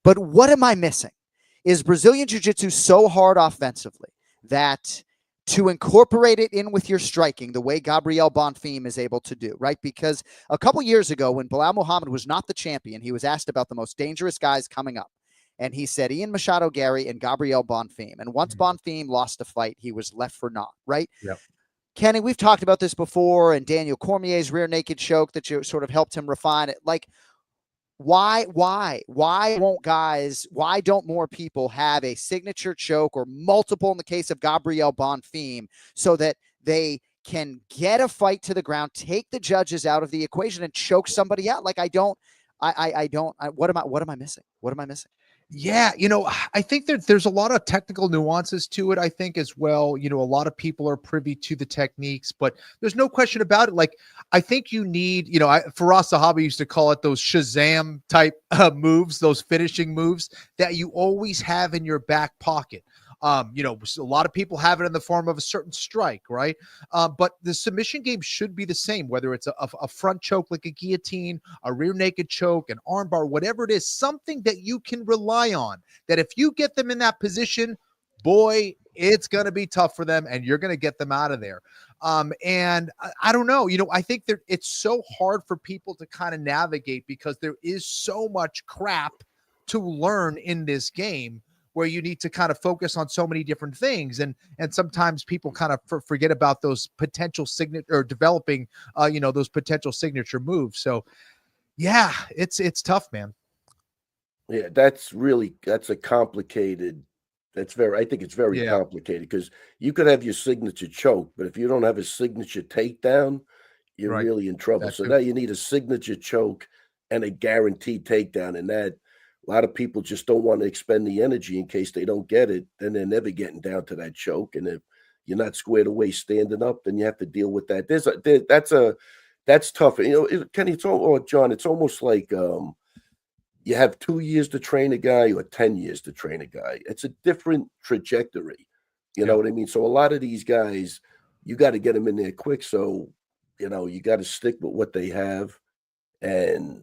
But what am I missing? Is Brazilian Jiu-Jitsu so hard offensively that to incorporate it in with your striking the way Gabriel Bonfim is able to do, right? Because a couple years ago when Bilal Muhammad was not the champion, he was asked about the most dangerous guys coming up. And he said Ian Machado Gary and Gabriel Bonfim. And once Bonfim lost a fight, he was left for naught, right? Yep. Kenny, we've talked about this before, and Daniel Cormier's rear naked choke that you sort of helped him refine it. Like, why don't more people have a signature choke or multiple in the case of Gabriel Bonfim so that they can get a fight to the ground, take the judges out of the equation and choke somebody out? Like, what am I missing? What am I missing? Yeah, I think there's a lot of technical nuances to it, I think, as well. A lot of people are privy to the techniques, but there's no question about it. Like, I think you need, Faraz Sahabi used to call it those Shazam type moves, those finishing moves that you always have in your back pocket. A lot of people have it in the form of a certain strike, right? But the submission game should be the same, whether it's a front choke like a guillotine, a rear naked choke, an armbar, whatever it is, something that you can rely on, that if you get them in that position, boy, it's going to be tough for them and you're going to get them out of there. And I don't know, I think that it's so hard for people to kind of navigate because there is so much crap to learn in this game, where you need to kind of focus on so many different things. And sometimes people kind of forget about those potential signature or developing, those potential signature moves. So yeah, it's tough, man. Yeah. I think it's very complicated because you could have your signature choke, but if you don't have a signature takedown, you're really in trouble. So now you need a signature choke and a guaranteed takedown. And that, a lot of people just don't want to expend the energy in case they don't get it. Then they're never getting down to that choke. And if you're not squared away standing up, then you have to deal with that. That's tough. Kenny, John, it's almost like you have 2 years to train a guy or 10 years to train a guy. It's a different trajectory. You know what I mean? So a lot of these guys, you got to get them in there quick. So, you got to stick with what they have and,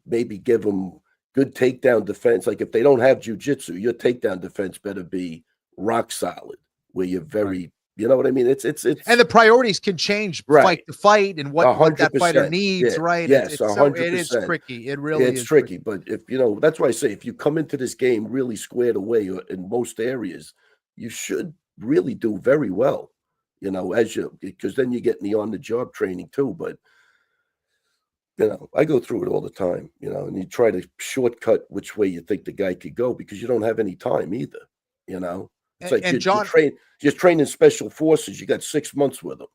maybe give them good takedown defense. Like if they don't have jiu-jitsu, your takedown defense better be rock solid, where you're very, you know what I mean? It's and the priorities can change fight to fight and what that fighter needs, right? Yes, 100%. It is tricky. It really is tricky. But if that's why I say if you come into this game really squared away in most areas, you should really do very well. Because then you're getting the on-the-job training too. But I go through it all the time, and you try to shortcut which way you think the guy could go because you don't have any time either, It's like you're training special forces. You got 6 months with them.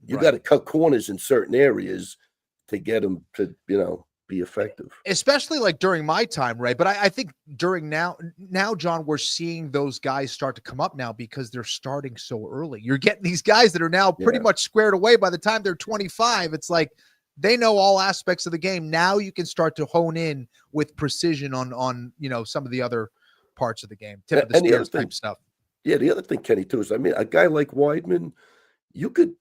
You got to cut corners in certain areas to get them to, be effective. Especially like during my time, right? But I think during now, John, we're seeing those guys start to come up now because they're starting so early. You're getting these guys that are now pretty much squared away by the time they're 25. It's like, they know all aspects of the game. Now you can start to hone in with precision on some of the other parts of the game, tip of the spears type stuff. Yeah, the other thing, Kenny, too, is a guy like Weidman,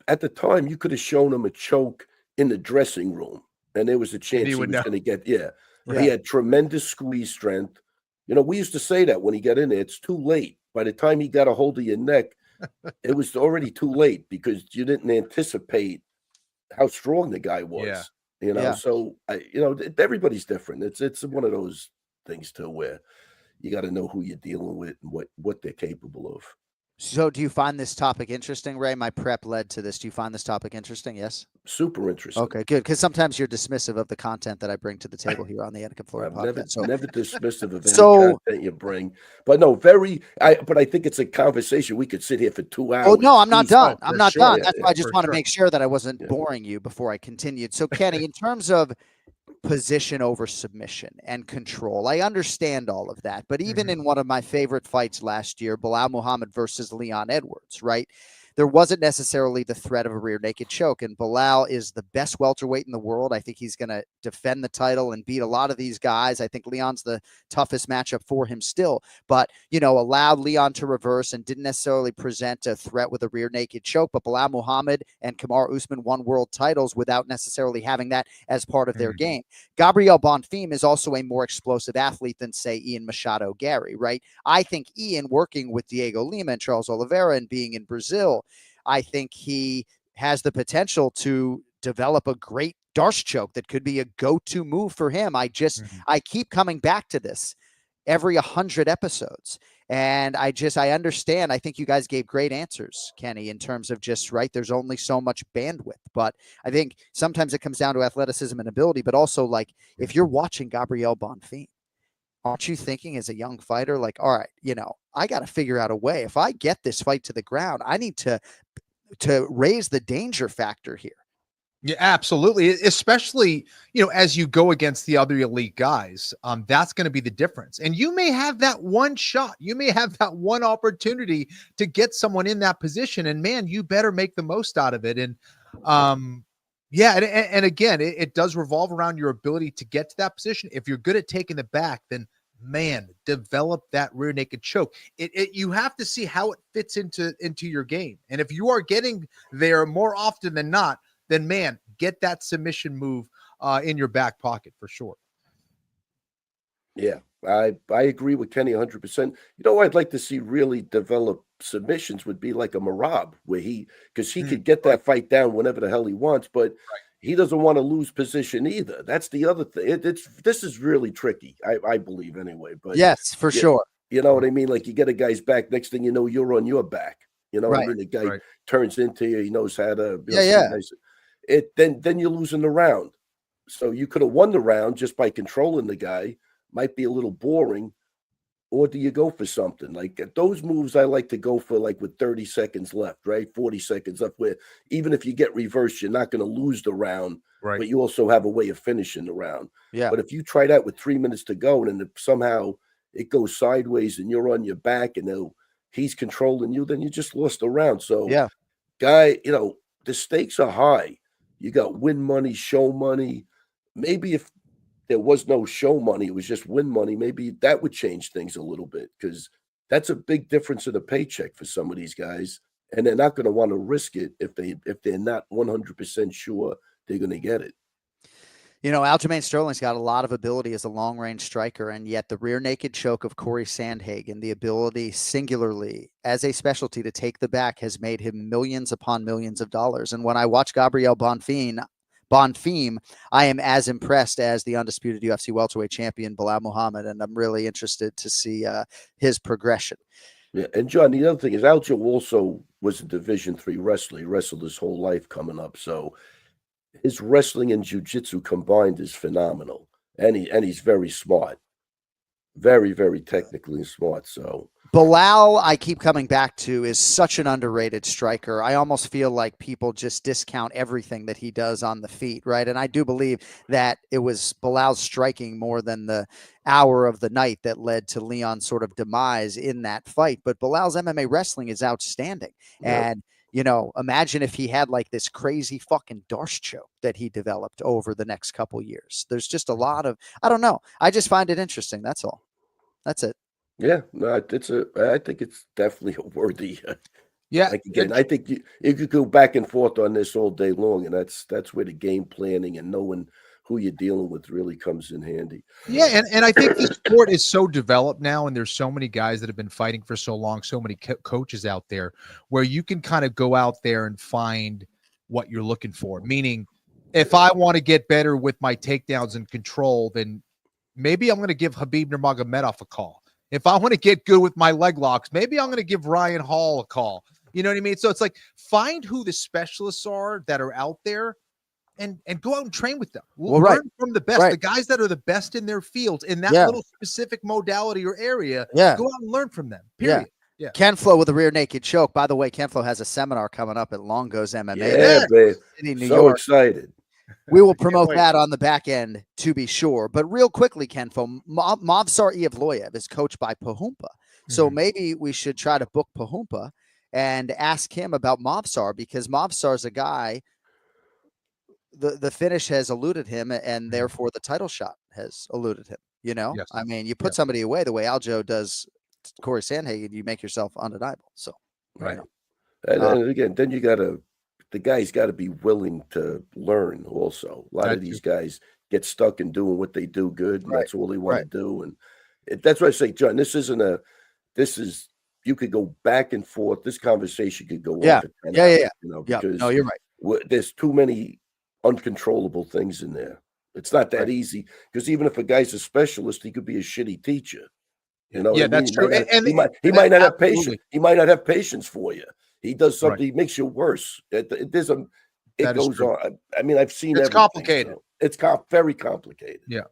at the time you could have shown him a choke in the dressing room, and there was a chance he was going to get. Yeah, he had tremendous squeeze strength. We used to say that when he got in there, it's too late. By the time he got a hold of your neck, it was already too late because you didn't anticipate how strong the guy was. You know, Yeah. so everybody's different. It's one of those things too where you got to know who you're dealing with and what they're capable of. So do you find this topic interesting, Ray? My prep led to this. Do you find this topic interesting? Yes. Super interesting. Okay, good. Because sometimes you're dismissive of the content that I bring to the table here on the Anik Florian I'm podcast. So, never dismissive of any content you bring, but no, but I think it's a conversation we could sit here for 2 hours. oh no, I'm not done. Oh, I'm for not sure. done. Yeah, That's why I just for want to sure. make sure that I wasn't Yeah. boring you before I continued. So, Kenny, in terms of position over submission and control, I understand all of that. But even in one of my favorite fights last year, Bilal Muhammad versus Leon Edwards, right? There wasn't necessarily the threat of a rear naked choke. And Bilal is the best welterweight in the world. I think he's going to defend the title and beat a lot of these guys. I think Leon's the toughest matchup for him still, but, allowed Leon to reverse and didn't necessarily present a threat with a rear naked choke. But Bilal Muhammad and Kamaru Usman won world titles without necessarily having that as part of their game. Gabriel Bonfim is also a more explosive athlete than, say, Ian Machado Gary, right? I think Ian, working with Diego Lima and Charles Oliveira and being in Brazil, I think he has the potential to develop a great Darce choke that could be a go-to move for him. I keep coming back to this every 100 episodes. And I understand. I think you guys gave great answers, Kenny, in terms of just, right, there's only so much bandwidth. But I think sometimes it comes down to athleticism and ability, but also, like, if you're watching Gabriel Bonfim, aren't you thinking as a young fighter, like, all right, I got to figure out a way. If I get this fight to the ground, I need to raise the danger factor here. Yeah, absolutely. Especially, as you go against the other elite guys, that's going to be the difference. And you may have that one shot. You may have that one opportunity to get someone in that position. And man, you better make the most out of it. And and again, it does revolve around your ability to get to that position. If you're good at taking the back, then man, develop that rear naked choke. You have to see how it fits into your game. And if you are getting there more often than not, then man, get that submission move in your back pocket for sure. Yeah, I agree with Kenny 100%. I'd like to see really develop submissions would be like a Marab, where because he could get that fight down whenever the hell he wants, but he doesn't want to lose position either. That's the other thing. This is really tricky, I believe anyway. But yes, for sure. You know what I mean? Like, you get a guy's back, next thing you know, you're on your back. Right. I mean, the guy turns into you, he knows how to. Then you're losing the round. So you could have won the round just by controlling the guy. Might be a little boring. Or do you go for something? Like, those moves I like to go for, like, with 30 seconds left, right? 40 seconds left, where even if you get reversed, you're not going to lose the round, but you also have a way of finishing the round. Yeah. But if you try that with 3 minutes to go and then somehow it goes sideways and you're on your back and he's controlling you, then you just lost the round. So, guy, the stakes are high. You got win money, show money. Maybe if there was no show money, it was just win money, maybe that would change things a little bit, because that's a big difference in a paycheck for some of these guys, and they're not going to want to risk it if they're not 100% sure they're going to get it. Aljamain Sterling's got a lot of ability as a long-range striker, and yet the rear naked choke of Corey Sandhagen, the ability singularly as a specialty to take the back, has made him millions upon millions of dollars. And when I watch Gabriel Bonfim, I am as impressed as the undisputed UFC welterweight champion Bilal Muhammad, and I'm really interested to see his progression. Yeah, and John, the other thing is Aljo also was a Division III wrestler. He wrestled his whole life coming up, so his wrestling and jiu-jitsu combined is phenomenal, and he's very smart, very, very technically smart. So Bilal, I keep coming back to, is such an underrated striker. I almost feel like people just discount everything that he does on the feet, right? And I do believe that it was Bilal's striking more than the hour of the night that led to Leon's sort of demise in that fight. But Bilal's MMA wrestling is outstanding. And imagine if he had like this crazy fucking Darce choke that he developed over the next couple years. There's just a lot of, I don't know. I just find it interesting. That's all. That's it. Yeah, no, I think it's definitely a worthy. Like, again, I think you could go back and forth on this all day long, and that's where the game planning and knowing who you're dealing with really comes in handy. Yeah, and I think the sport is so developed now, and there's so many guys that have been fighting for so long, so many coaches out there, where you can kind of go out there and find what you're looking for. Meaning, if I want to get better with my takedowns and control, then maybe I'm going to give Khabib Nurmagomedov a call. If I want to get good with my leg locks, maybe I'm going to give Ryan Hall a call. You know what I mean? So it's like, find who the specialists are that are out there and go out and train with them. Learn from the best, the guys that are the best in their fields in that little specific modality or area. Go out and learn from them. Period. Yeah. Ken Flo with a rear naked choke. By the way, Ken Flo has a seminar coming up at Longo's MMA. Yeah, babe. New So York. excited. We will promote that on the back end, to be sure. But real quickly, Ken Flo, Movsar Evloev is coached by Pahumpa. So maybe we should try to book Pahumpa and ask him about Movsar, because Movsar's a guy, the finish has eluded him, and therefore the title shot has eluded him. You know, I mean, you put somebody away the way Aljo does Corey Sandhagen, you make yourself undeniable. So, right. And again, then the guy's got to be willing to learn also. A lot of these guys get stuck in doing what they do good, and that's all they want to do. And that's why I say, John, you could go back and forth. This conversation could go on for 10 hours, you know, because no, you're right. There's too many uncontrollable things in there. It's not that easy, because even if a guy's a specialist, he could be a shitty teacher. You know, that's true. He might not have patience. He might not have patience for you. He does something, he makes you worse. It goes on. I mean, I've seen it's complicated. So it's very complicated. Yeah.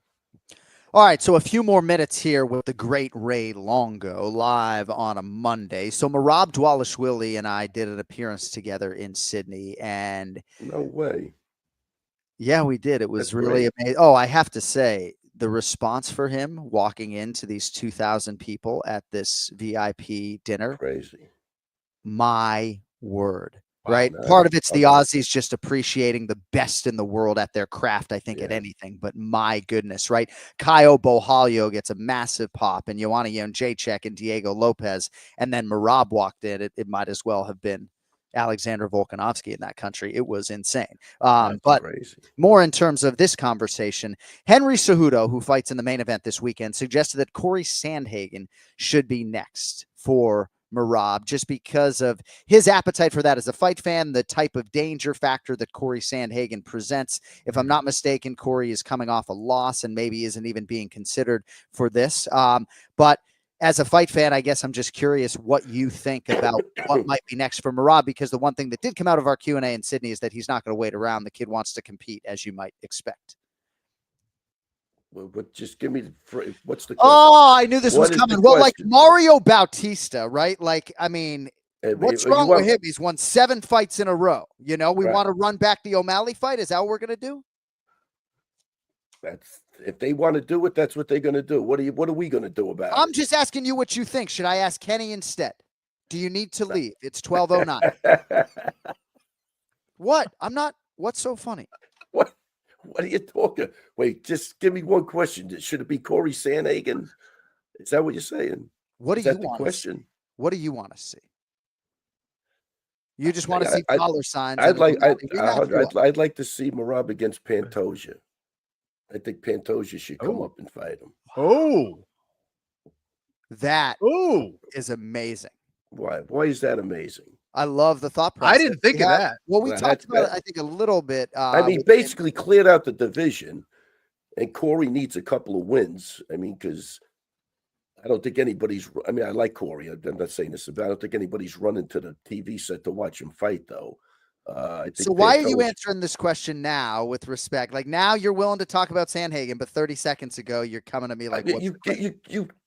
All right, so a few more minutes here with the great Ray Longo live on a Monday. So Merab Dvalishvili and I did an appearance together in Sydney, and no way. Yeah, we did. It was really amazing. Oh, I have to say, the response for him walking into these 2,000 people at this VIP dinner. Crazy. My word. Right. Part of it's the Aussies just appreciating the best in the world at their craft, I think, at anything. But my goodness, right? Caio Borralho gets a massive pop, and Joanna Jędrzejczyk and Diego Lopez. And then Merab walked in. It might as well have been Alexander Volkanovski in that country. It was insane. But crazy. More in terms of this conversation, Henry Cejudo, who fights in the main event this weekend, suggested that Corey Sandhagen should be next for Merab, just because of his appetite for that as a fight fan, the type of danger factor that Corey Sandhagen presents. If I'm not mistaken, Corey is coming off a loss and maybe isn't even being considered for this. But as a fight fan, I guess I'm just curious what you think about what might be next for Merab, because the one thing that did come out of our Q&A in Sydney is that he's not going to wait around. The kid wants to compete, as you might expect. Well, but just give me what's the question? Oh, I knew this was coming. Well, like Mario Bautista, right? Like, I mean, what's wrong with him? He's won 7 fights in a row. You know, we want to run back the O'Malley fight. Is that what we're going to do? If they want to do it, that's what they're going to do. What are we going to do about it? I'm just asking you what you think. Should I ask Kenny instead? Do you need to leave? It's 12:09. What? I'm not. What's so funny? What are you talking? Wait, just give me one question. Should it be Corey Sandhagen? Is that what you're saying? What do you want to see? What do you want to see? You just want to see dollar signs. I'd like to see Merab against Pantoja. I think Pantoja should come up and fight him. That is amazing. Why? Why is that amazing? I love the thought process. I didn't think of that. Well, we talked about it, I think, a little bit. I mean, basically cleared out the division, and Corey needs a couple of wins. I mean, because I don't think anybody's. I mean, I like Corey. I'm not saying this, but I don't think anybody's running to the TV set to watch him fight, though. So why are you answering this question now with respect? Like, now you're willing to talk about Sandhagen, but 30 seconds ago you're coming to me like,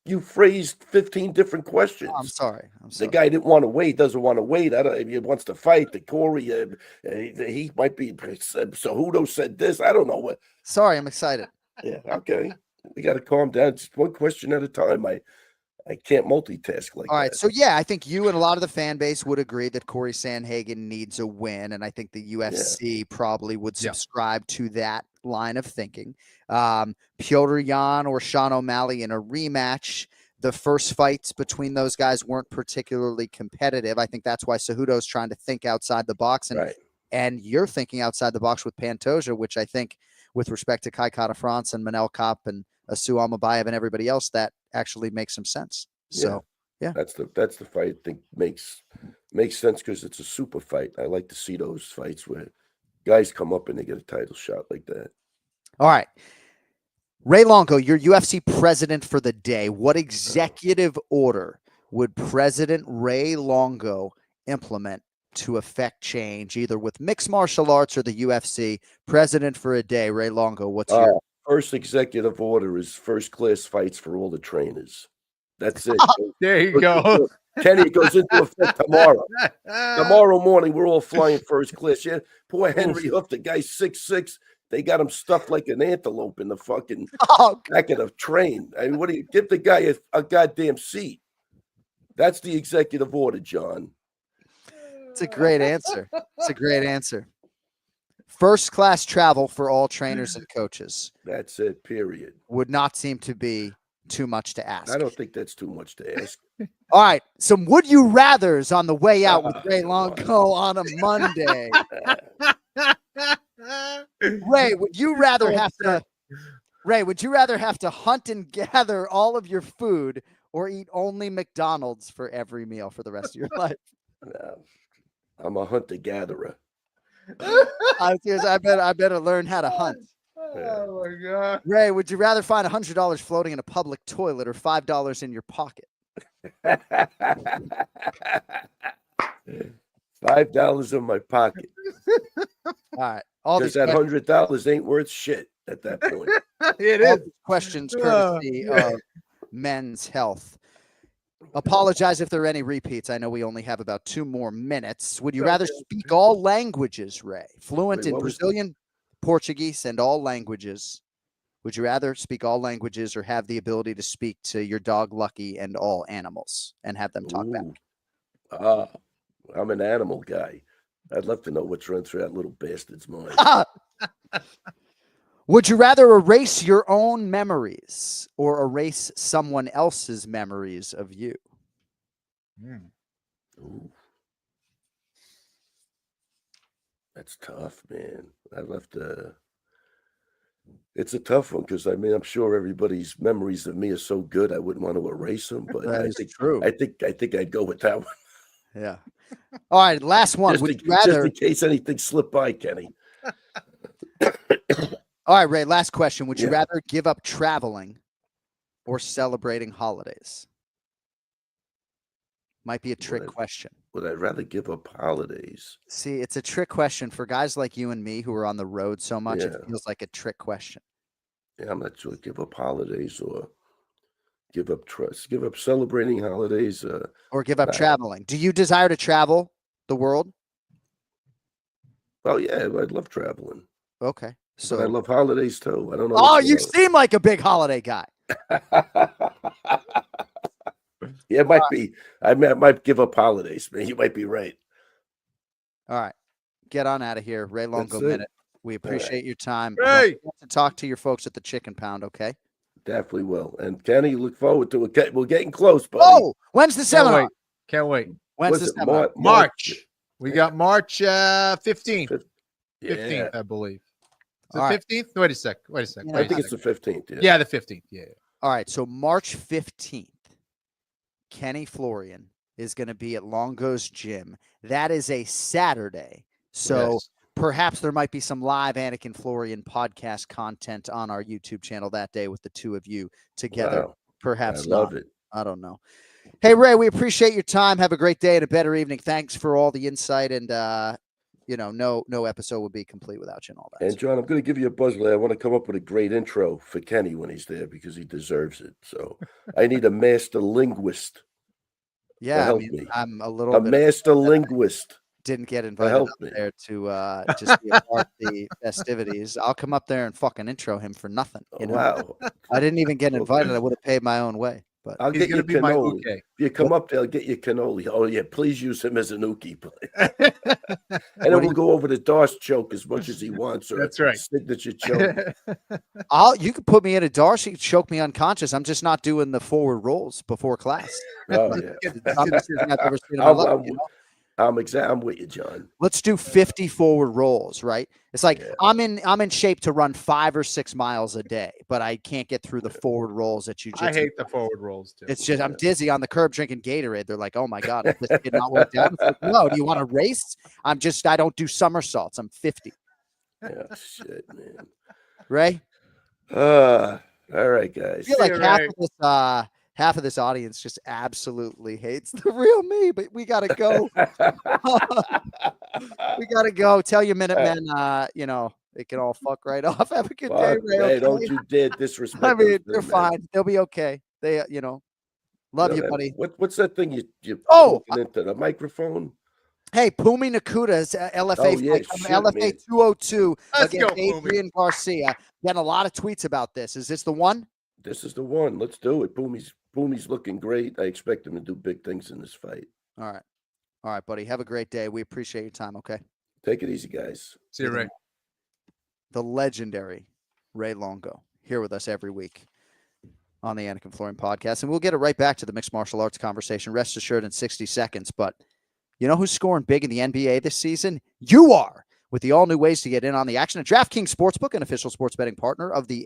you phrased 15 different questions. Oh, I'm sorry. The guy didn't want to wait, doesn't want to wait. He wants to fight. The Corey, he might be. Cejudo said this. I don't know what. Sorry, I'm excited. Yeah, okay. We got to calm down. Just one question at a time. I can't multitask like that. All right. So, yeah, I think you and a lot of the fan base would agree that Corey Sandhagen needs a win. And I think the UFC probably would subscribe to that line of thinking. Petr Yan or Sean O'Malley in a rematch. The first fights between those guys weren't particularly competitive. I think that's why Cejudo's trying to think outside the box. And you're thinking outside the box with Pantoja, which I think, with respect to Kai Kara-France and Manel Kape and Asu Almabayev and everybody else, that actually makes some sense. So, yeah. That's the fight I think makes sense, because it's a super fight. I like to see those fights where guys come up and they get a title shot like that. All right. Ray Longo, you're UFC president for the day. What executive order would President Ray Longo implement to affect change, either with mixed martial arts or the UFC? President for a day, Ray Longo, what's your first executive order is first class fights for all the trainers. That's it. There you go. Kenny, it goes into effect tomorrow. Tomorrow morning, we're all flying first class. Yeah, poor Henry Hoof, the guy's 6'6". They got him stuffed like an antelope in the fucking back of the train. I mean, what do you give the guy a goddamn seat? That's the executive order, John. It's a great answer. It's a great answer. First class travel for all trainers and coaches. That's it, period. Would not seem to be too much to ask. I don't think that's too much to ask. All right. Some would you rathers on the way out with Ray Longo on a Monday. Ray, would you rather have to hunt and gather all of your food or eat only McDonald's for every meal for the rest of your life? No, I'm a hunter-gatherer. I better learn how to hunt. Oh my God. Ray, would you rather find $100 floating in a public toilet or $5 in your pocket? $5 in my pocket. All right. Because that $100 ain't worth shit at that point. It all is. these questions courtesy of Men's Health. Apologize if there are any repeats. I know we only have about 2 more minutes. Would you rather speak all languages, Ray? Fluent in Brazilian, Portuguese, and all languages. Would you rather speak all languages or have the ability to speak to your dog Lucky and all animals and have them talk back? I'm an animal guy. I'd love to know what's run through that little bastard's mind. Would you rather erase your own memories or erase someone else's memories of you? Ooh. That's tough, man. I'd love to. It's a tough one because I mean I'm sure everybody's memories of me are so good I wouldn't want to erase them. But That I is think true. I think I'd go with that one. Yeah. All right, last one. Just in case anything slipped by, Kenny. All right, Ray, last question. Would you rather give up traveling or celebrating holidays? Might be a trick question. Would I rather give up holidays? See, it's a trick question for guys like you and me who are on the road so much. It feels like a trick question. Yeah, I'm not sure. Give up holidays or give up trust. Give up celebrating holidays. Or give up traveling. Do you desire to travel the world? Well, yeah, I'd love traveling. Okay. So I love holidays too. I don't know. Oh, you seem like a big holiday guy. Yeah, it might be. I might give up holidays, man. You might be right. All right. Get on out of here. Ray Longo Minute. We appreciate your time. Hey. To talk to your folks at the Chicken Pound, okay? Definitely will. And Kenny, look forward to it. We're getting close, buddy. Oh, when's the seminar? Can't wait. When's the seminar? March. We got March 15th. Yeah. 15th, I believe. Is it All right. 15th? Wait a sec. I think it's the 15th. Yeah, the 15th. Yeah. All right. So March 15th, Kenny Florian is going to be at Longo's gym. That is a Saturday. So perhaps there might be some live Anik and Florian podcast content on our YouTube channel that day with the two of you together. Wow. Perhaps I love it. I don't know. Hey, Ray, we appreciate your time. Have a great day and a better evening. Thanks for all the insight. And, no episode would be complete without you and all that. And, John, I'm going to give you a buzz later. I want to come up with a great intro for Kenny when he's there because he deserves it. So I need a master linguist. Yeah, I'm a little master linguist. Didn't get invited up there to just be a part of the festivities. I'll come up there and fucking intro him for nothing. You know? Wow. I didn't even get invited. I would have paid my own way. But I'll get you cannoli. If you come up there, I'll get you cannoli. Oh, yeah, please use him as an uki. And then we'll go over the DARS choke as much as he wants. Or that's right. Signature choke. You could put me in a DARS. You could choke me unconscious. I'm just not doing the forward rolls before class. Oh, yeah. I'm with you, John. Let's do 50 forward rolls, right? It's like I'm in shape to run 5 or 6 miles a day, but I can't get through the forward rolls at jiu-jitsu. I hate the forward rolls too. It's just I'm dizzy on the curb drinking Gatorade. They're like, "Oh my god, this did not work out." Like, no, do you want to race? I don't do somersaults. I'm 50. Yeah, shit, man. Ray? All right, guys. I feel like you, half of this audience just absolutely hates the real me, but we gotta go. We gotta go. Tell your Minutemen, it can all fuck right off. Have a good day, Fuck, Ray. hey, Okay? don't you dare disrespect. I mean, those they're men. fine. They'll be okay. They, love you, that- buddy. What's that thing you Oh, talking into the microphone? Hey, Phumi Nkuta's LFA Oh, yeah, fight, shoot, LFA man. 202 Let's against go, Phumi. Adrian Garcia. Getting a lot of tweets about this. Is this the one? This is the one. Let's do it. Pumi's looking great. I expect him to do big things in this fight. All right, buddy. Have a great day. We appreciate your time. Okay. Take it easy, guys. See you, Ray. The legendary Ray Longo here with us every week on the Anik Florian podcast. And we'll get it right back to the mixed martial arts conversation, rest assured, in 60 seconds. But you know who's scoring big in the NBA this season? You are, with the all-new ways to get in on the action at DraftKings Sportsbook, an official sports betting partner of the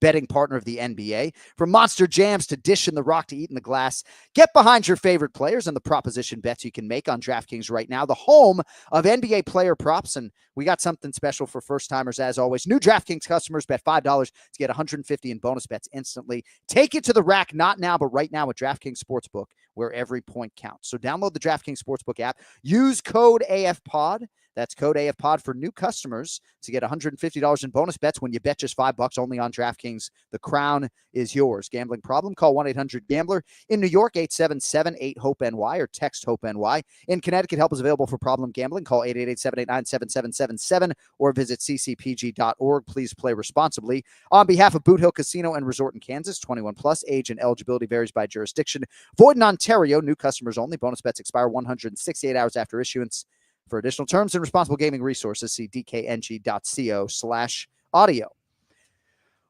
NBA. From monster jams to dishing the rock to eating the glass, get behind your favorite players and the proposition bets you can make on DraftKings right now, the home of NBA player props. And we got something special for first-timers, as always. New DraftKings customers bet $5 to get $150 in bonus bets instantly. Take it to the rack, not now, but right now at DraftKings Sportsbook, where every point counts. So download the DraftKings Sportsbook app. Use code AFPOD. That's code AFPOD for new customers to get $150 in bonus bets when you bet just $5 only on DraftKings. The crown is yours. Gambling problem? Call 1-800-GAMBLER. In New York, 877-8-HOPE-NY or text HOPE-NY. In Connecticut, help is available for problem gambling. Call 888-789-7777 or visit ccpg.org. Please play responsibly. On behalf of Boot Hill Casino and Resort in Kansas, 21 plus, age and eligibility varies by jurisdiction. Void in Ontario, new customers only. Bonus bets expire 168 hours after issuance. For additional terms and responsible gaming resources, see dkng.co/audio.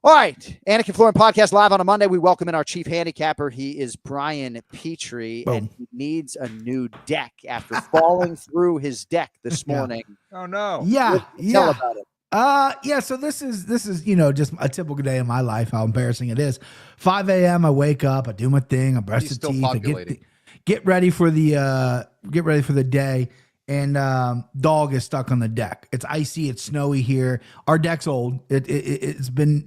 All right. Anik Florian podcast live on a Monday. We welcome in our chief handicapper. He is Brian Petrie, and he needs a new deck after falling through his deck this morning. Oh, no. Yeah. Tell about it. So this is, just a typical day in my life, how embarrassing it is. 5 a.m. I wake up, I do my thing, I brush He's the still teeth, I populating. get ready for the day. And dog is stuck on the deck. It's icy, it's snowy here. Our deck's old. It's been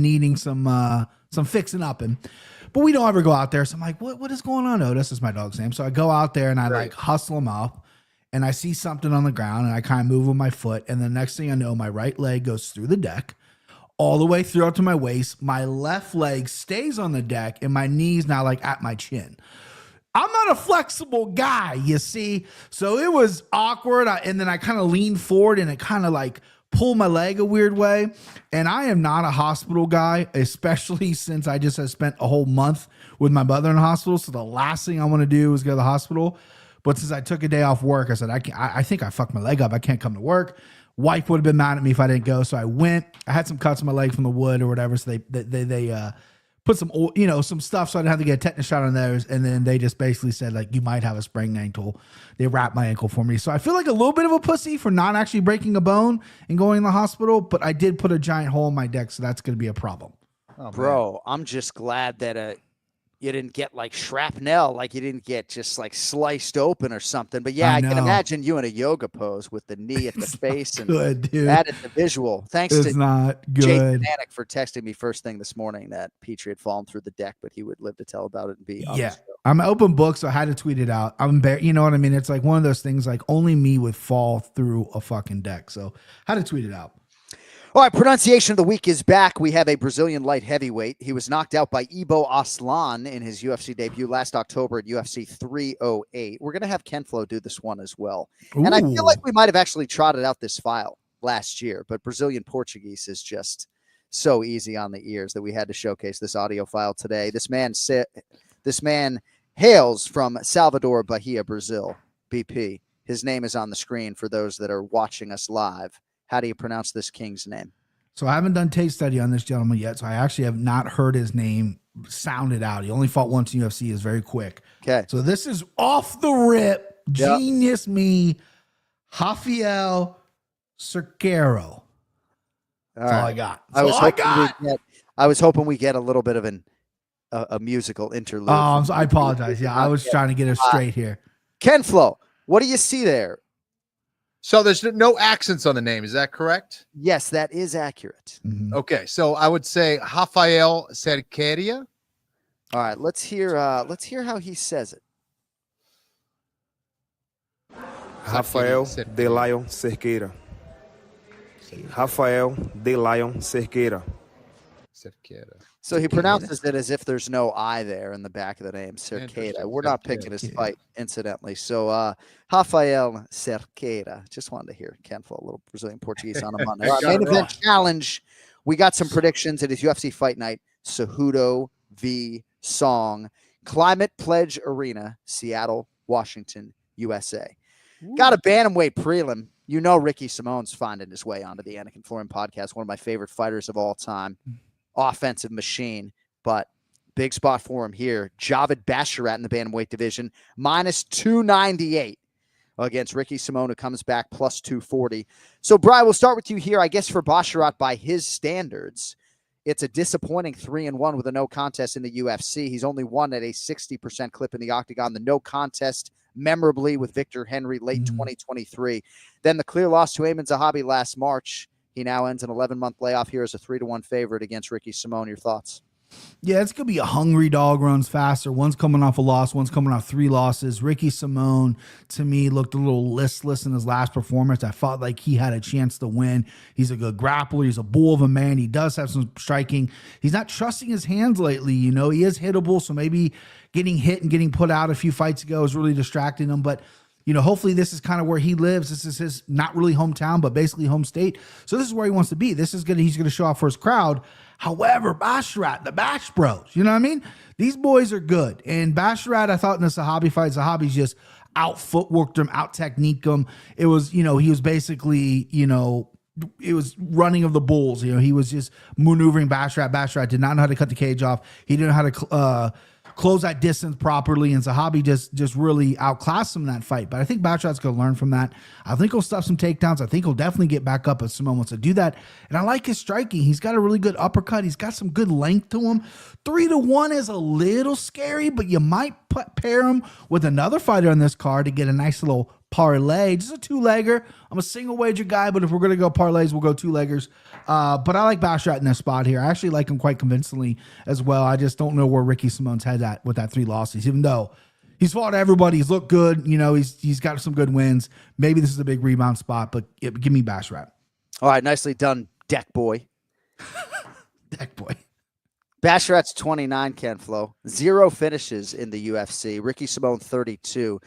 needing some fixing up, but we don't ever go out there. So I'm like, what is going on? Otis is my dog's name. So I go out there and I like hustle him up, and I see something on the ground, and I kind of move with my foot, and the next thing I know, my right leg goes through the deck all the way through up to my waist. My left leg stays on the deck, and my knee's now like at my chin. I'm not a flexible guy, you see. So it was awkward. And then I kind of leaned forward, and it kind of like pulled my leg a weird way. And I am not a hospital guy, especially since I just have spent a whole month with my mother in the hospital. So the last thing I want to do is go to the hospital. But since I took a day off work, I said, I think I fucked my leg up. I can't come to work. Wife would have been mad at me if I didn't go. So I went. I had some cuts on my leg from the wood or whatever. So they put some, some stuff so I didn't have to get a tetanus shot on those. And then they just basically said, like, you might have a sprained ankle. They wrapped my ankle for me. So I feel like a little bit of a pussy for not actually breaking a bone and going in the hospital, but I did put a giant hole in my deck, so that's going to be a problem. Oh, Bro, I'm just glad that you didn't get like shrapnel, like you didn't get just like sliced open or something. But yeah, I can imagine you in a yoga pose with the knee at the face, and good, dude. That is the visual. Thanks it's to not good. Jason Anik for texting me first thing this morning that Petrie had fallen through the deck, but he would live to tell about it and be on the show. I'm an open book, so I had to tweet it out. I'm embarrassed. You know what I mean? It's like one of those things, like only me would fall through a fucking deck. So I had to tweet it out. All right, pronunciation of the week is back. We have a Brazilian light heavyweight. He was knocked out by Ibo Aslan in his UFC debut last October at UFC 308. We're going to have Ken Flo do this one as well. Ooh. And I feel like we might have actually trotted out this file last year, but Brazilian Portuguese is just so easy on the ears that we had to showcase this audio file today. This man hails from Salvador, Bahia, Brazil, BP. His name is on the screen for those that are watching us live. How do you pronounce this king's name? So I haven't done taste study on this gentleman yet, so I actually have not heard his name sounded out. He only fought once in UFC. Is very quick. Okay. So this is off the rip. Yep. Genius me. Rafael Cerqueiro. That's all I got. I was hoping we get a little bit of a musical interlude. Oh, I apologize. Yeah, I was trying to get it straight here. Ken Flo, what do you see there? So there's no accents on the name. Is that correct? Yes, that is accurate. Mhm. Okay. So I would say Rafael Cerqueira. All right, let's hear how he says it. Rafael de Lion Cerqueira. Rafael de Lion Cerqueira. Cerqueira. So he pronounces it as if there's no I there in the back of the name, Cerqueira. Interesting. We're not picking his fight, incidentally. So Rafael Cerqueira. Just wanted to hear Ken for a little Brazilian Portuguese on him on there. Main event challenge. We got some predictions. It is UFC Fight Night. CEJUDO v. Song. Climate Pledge Arena, Seattle, Washington, USA. Got a bantamweight prelim. You know Ricky Simone's finding his way onto the Anik and Florian podcast. One of my favorite fighters of all time. Offensive machine, but big spot for him here. Javid Basharat in the bantamweight division, minus 298 against Ricky Simone, who comes back plus 240. So, Brian, we'll start with you here. I guess for Basharat, by his standards, it's a disappointing 3-1 with a no contest in the UFC. He's only won at a 60% clip in the octagon. The no contest memorably with Victor Henry late 2023. Then the clear loss to Ayman Zahabi last March. He now ends an 11-month layoff here as a 3-1 favorite against Ricky Simone. Your thoughts? Yeah, it's going to be a hungry dog, runs faster. One's coming off a loss. One's coming off 3 losses. Ricky Simone, to me, looked a little listless in his last performance. I felt like he had a chance to win. He's a good grappler. He's a bull of a man. He does have some striking. He's not trusting his hands lately. You know, he is hittable, so maybe getting hit and getting put out a few fights ago is really distracting him. But you know, hopefully this is kind of where he lives. This is his not really hometown, but basically home state. So this is where he wants to be. This is good. He's going to show off for his crowd. However, Basharat, the Bash Bros, you know what I mean? These boys are good. And Basharat, I thought in the Zahabi fight, Zahabi's just out footworked him, out techniqued him. It was, you know, he was basically, you know, it was running of the bulls. You know, he was just maneuvering Basharat. Basharat did not know how to cut the cage off. He didn't know how to close that distance properly, and Zahabi just really outclassed him in that fight. But I think Basharat's going to learn from that. I think he'll stuff some takedowns. I think he'll definitely get back up if Simone wants to do that. And I like his striking. He's got a really good uppercut. He's got some good length to him. 3-1 is a little scary, but you might pair him with another fighter on this card to get a nice little parlay. Just a 2-legger. I'm a single wager guy, but if we're going to go parlays, we'll go 2-leggers. But I like Basharat in this spot here. I actually like him quite convincingly as well. I just don't know where Ricky Simone's head at with that 3 losses, even though he's fought everybody. He's looked good. You know, he's got some good wins. Maybe this is a big rebound spot, but give me Basharat. All right, nicely done, Deck Boy. Deck Boy. Basharat's 29, Ken Flo. 0 finishes in the UFC. Ricky Simone, 32.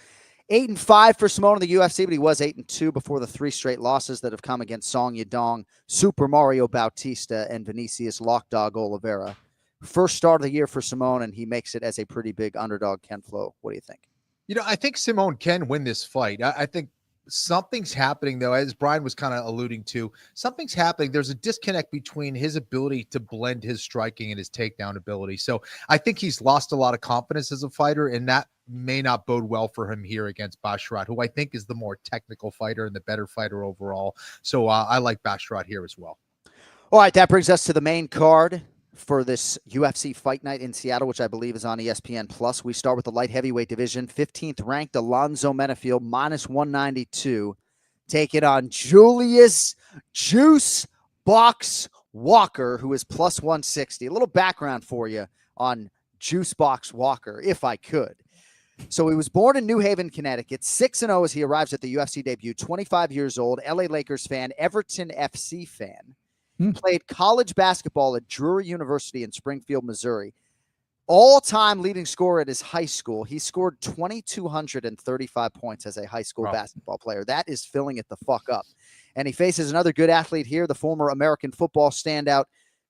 8-5 for Simone in the UFC, but he was 8-2 before the 3 straight losses that have come against Song Yadong, Super Mario Bautista, and Vinicius Lockdog Oliveira. First start of the year for Simone, and he makes it as a pretty big underdog. Ken Flo, what do you think? You know, I think Simone can win this fight. I think something's happening, though, as Brian was kind of alluding to. Something's happening. There's a disconnect between his ability to blend his striking and his takedown ability. So I think he's lost a lot of confidence as a fighter, and that may not bode well for him here against Basharat, who I think is the more technical fighter and the better fighter overall. So I like Basharat here as well. All right, that brings us to the main card for this UFC Fight Night in Seattle, which I believe is on ESPN+. We start with the light heavyweight division. 15th ranked Alonzo Menefield, minus 192, taking on Julius Juice Box Walker, who is plus 160. A little background for you on Juice Box Walker, if I could. So he was born in New Haven, Connecticut, 6-0 as he arrives at the UFC debut, 25 years old, LA Lakers fan, Everton FC fan. Played college basketball at Drury University in Springfield, Missouri. All-time leading scorer at his high school. He scored 2,235 points as a high school basketball player. That is filling it the fuck up. And he faces another good athlete here, the former American football standout,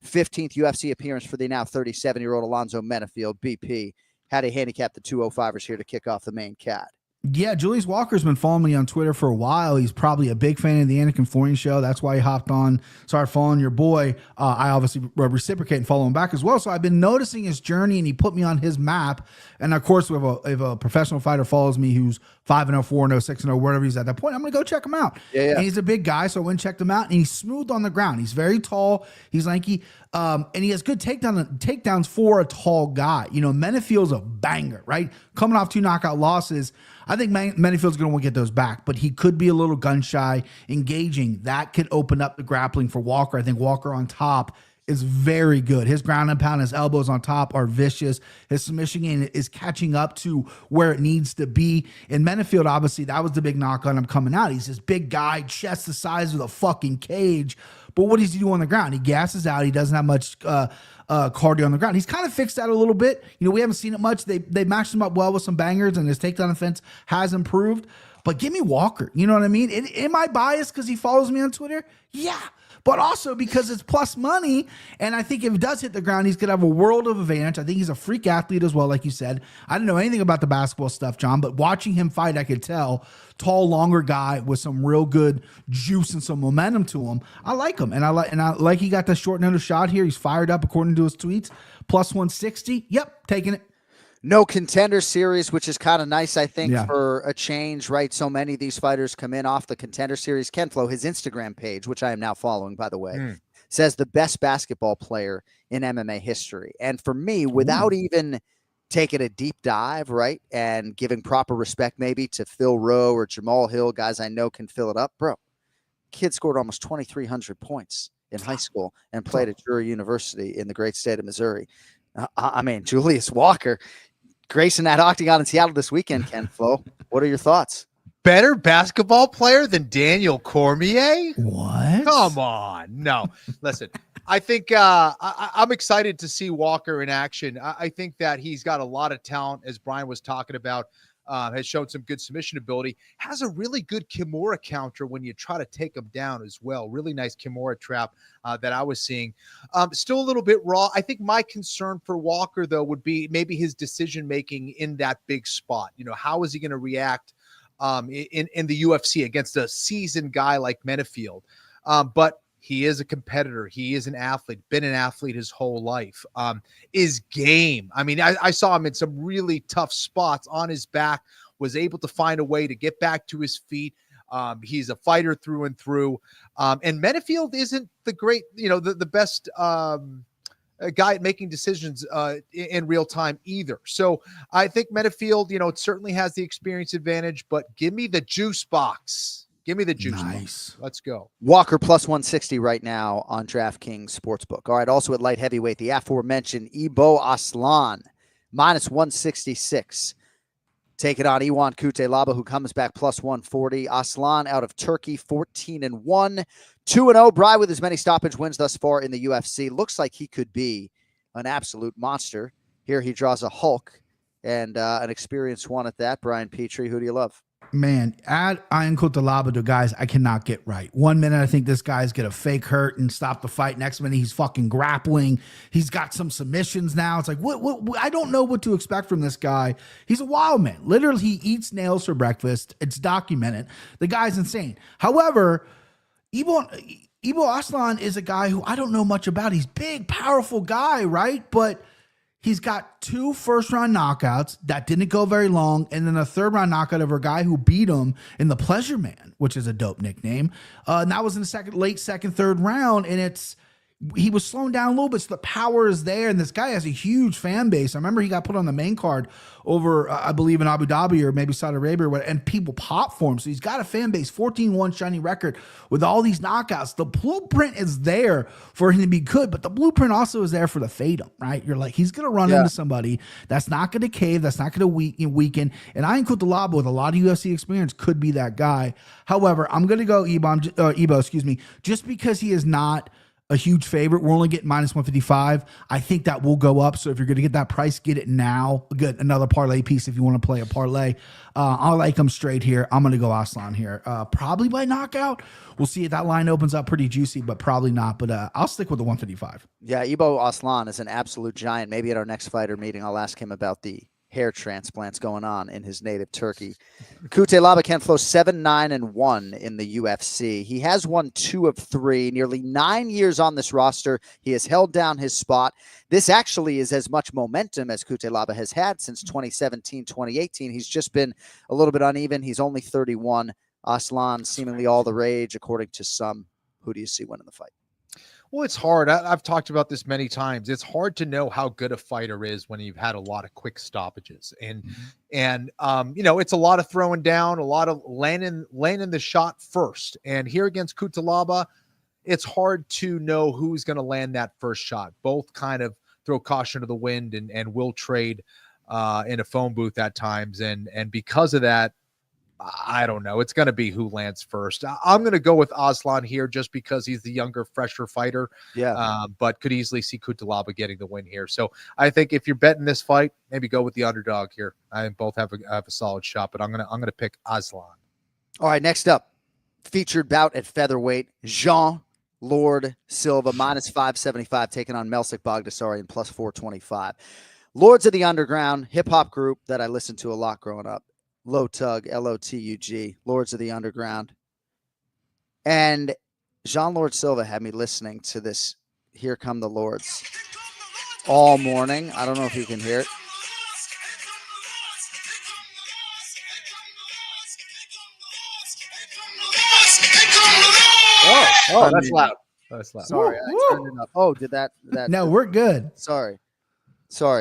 15th UFC appearance for the now 37-year-old Alonzo Menefield, BP. How to handicap the 205ers here to kick off the main card. Yeah, Julius Walker's been following me on Twitter for a while. He's probably a big fan of the Anik and Florian show. That's why he hopped on, started following your boy. I obviously reciprocate and follow him back as well. So I've been noticing his journey, and he put me on his map. And of course, if a professional fighter follows me who's 5-0, 4-0, 6-0, wherever he's at that point, I'm going to go check him out. Yeah. And he's a big guy, so I went and checked him out. And he's smooth on the ground. He's very tall. He's lanky. And he has good takedowns for a tall guy. You know, Menifield's a banger, right? Coming off 2 knockout losses, I think Menifield's going to want to get those back, but he could be a little gun shy. Engaging, that could open up the grappling for Walker. I think Walker on top is very good. His ground and pound, his elbows on top are vicious. His submission game is catching up to where it needs to be. In Menifield, obviously, that was the big knock on him coming out. He's this big guy, chest the size of the fucking cage. But what does he do on the ground? He gasses out. He doesn't have much cardio on the ground. He's kind of fixed that a little bit. You know, we haven't seen it much. They matched him up well with some bangers, and his takedown defense has improved. But give me Walker. You know what I mean? Am I biased because he follows me on Twitter? Yeah. But also because it's plus money. And I think if it does hit the ground, he's going to have a world of advantage. I think he's a freak athlete as well, like you said. I didn't know anything about the basketball stuff, John, but watching him fight, I could tell. Tall, longer guy with some real good juice and some momentum to him. I like him. And I like he got the short notice shot here. He's fired up according to his tweets. Plus 160. Yep, taking it. No contender series, which is kind of nice, I think, for a change, right? So many of these fighters come in off the contender series. Ken Flo, his Instagram page, which I am now following, by the way, says the best basketball player in MMA history. And for me, without even taking a deep dive, right, and giving proper respect maybe to Phil Rowe or Jamal Hill, guys I know can fill it up, bro, kid scored almost 2,300 points in high school and played at Drury University in the great state of Missouri. I mean, Julius Walker, gracing that octagon in Seattle this weekend, Ken Flo. What are your thoughts? Better basketball player than Daniel Cormier? What? Come on. No. Listen, I think I'm excited to see Walker in action. I think that he's got a lot of talent, as Brian was talking about. Has shown some good submission ability, has a really good Kimura counter when you try to take him down as well. Really nice Kimura trap that I was seeing. Still a little bit raw. I think my concern for Walker, though, would be maybe his decision-making in that big spot. You know, how is he going to react in the UFC against a seasoned guy like Menifield? But he is a competitor. He is an athlete, been an athlete his whole life. Is game. I mean, I saw him in some really tough spots on his back, was able to find a way to get back to his feet. He's a fighter through and through. And Menifield isn't the great, the best guy at making decisions in real time either. So I think Menifield, it certainly has the experience advantage, but give me the juice box. Give me the juice. Nice. Let's go. Walker plus 160 right now on DraftKings Sportsbook. All right. Also at light heavyweight, the aforementioned Ibo Aslan minus 166. Take it on Iwan Kutelaba, who comes back plus 140. Aslan out of Turkey, 14-1, 2-0. Bry with as many stoppage wins thus far in the UFC. Looks like he could be an absolute monster. Here he draws a Hulk and an experienced one at that. Brian Petrie, who do you love? Man, add Ian Kutelaba to guys I cannot get right. 1 minute, I think this guy's going to fake hurt and stop the fight. Next minute, he's fucking grappling. He's got some submissions now. It's like, what? I don't know what to expect from this guy. He's a wild man. Literally, he eats nails for breakfast. It's documented. The guy's insane. However, Ibo Aslan is a guy who I don't know much about. He's big, powerful guy, right? But he's got 2 first-round knockouts that didn't go very long, and then a third-round knockout over a guy who beat him in the Pleasure Man, which is a dope nickname. And that was in the late second, third round, and he was slowing down a little bit, so the power is there, and this guy has a huge fan base. I remember he got put on the main card over, I believe, in Abu Dhabi or maybe Saudi Arabia, and people pop for him. So he's got a fan base, 14-1 shiny record with all these knockouts. The blueprint is there for him to be good, but the blueprint also is there for the fade him, right? You're like, he's going to run into somebody that's not going to cave, that's not going to weaken. And Ian Kutelaba, with a lot of UFC experience, could be that guy. However, I'm going to go Ibo, just because he is not a huge favorite. We're only getting minus 155. I think that will go up. So if you're going to get that price, get it now. Good. Another parlay piece if you want to play a parlay. I like him straight here. I'm going to go Aslan here. Probably by knockout. We'll see if that line opens up pretty juicy, but probably not. But I'll stick with the 155. Yeah, Ibo Aslan is an absolute giant. Maybe at our next fighter meeting, I'll ask him about the hair transplants going on in his native Turkey. Kutelaba can flow 7-9-1 in the UFC. He has won 2 of 3, nearly 9 years on this roster. He has held down his spot. This actually is as much momentum as Kutelaba has had since 2017, 2018. He's just been a little bit uneven. He's only 31. Aslan seemingly all the rage, according to some. Who do you see winning the fight? Well, it's hard. I've talked about this many times. It's hard to know how good a fighter is when you've had a lot of quick stoppages, and it's a lot of throwing down, a lot of landing the shot first. And here against Cutelaba, it's hard to know who's going to land that first shot. Both kind of throw caution to the wind and will trade in a phone booth at times, and because of that, I don't know. It's going to be who lands first. I'm going to go with Aslan here just because he's the younger, fresher fighter. Yeah. But could easily see Cutelaba getting the win here. So I think if you're betting this fight, maybe go with the underdog here. I think both have a solid shot, but I'm gonna pick Aslan. All right, next up, featured bout at featherweight, Jean Lord Silva minus 575 taking on Melsik Bagdasaryan plus 425. Lords of the Underground, hip hop group that I listened to a lot growing up. Low Tug, Lotug, Lords of the Underground. And Jean Lord Silva had me listening to this Here Come the Lords all morning. I don't know if you can hear it. Oh, that's loud. That's loud. Sorry, I turned it up. Oh, did that? No, we're good. Sorry.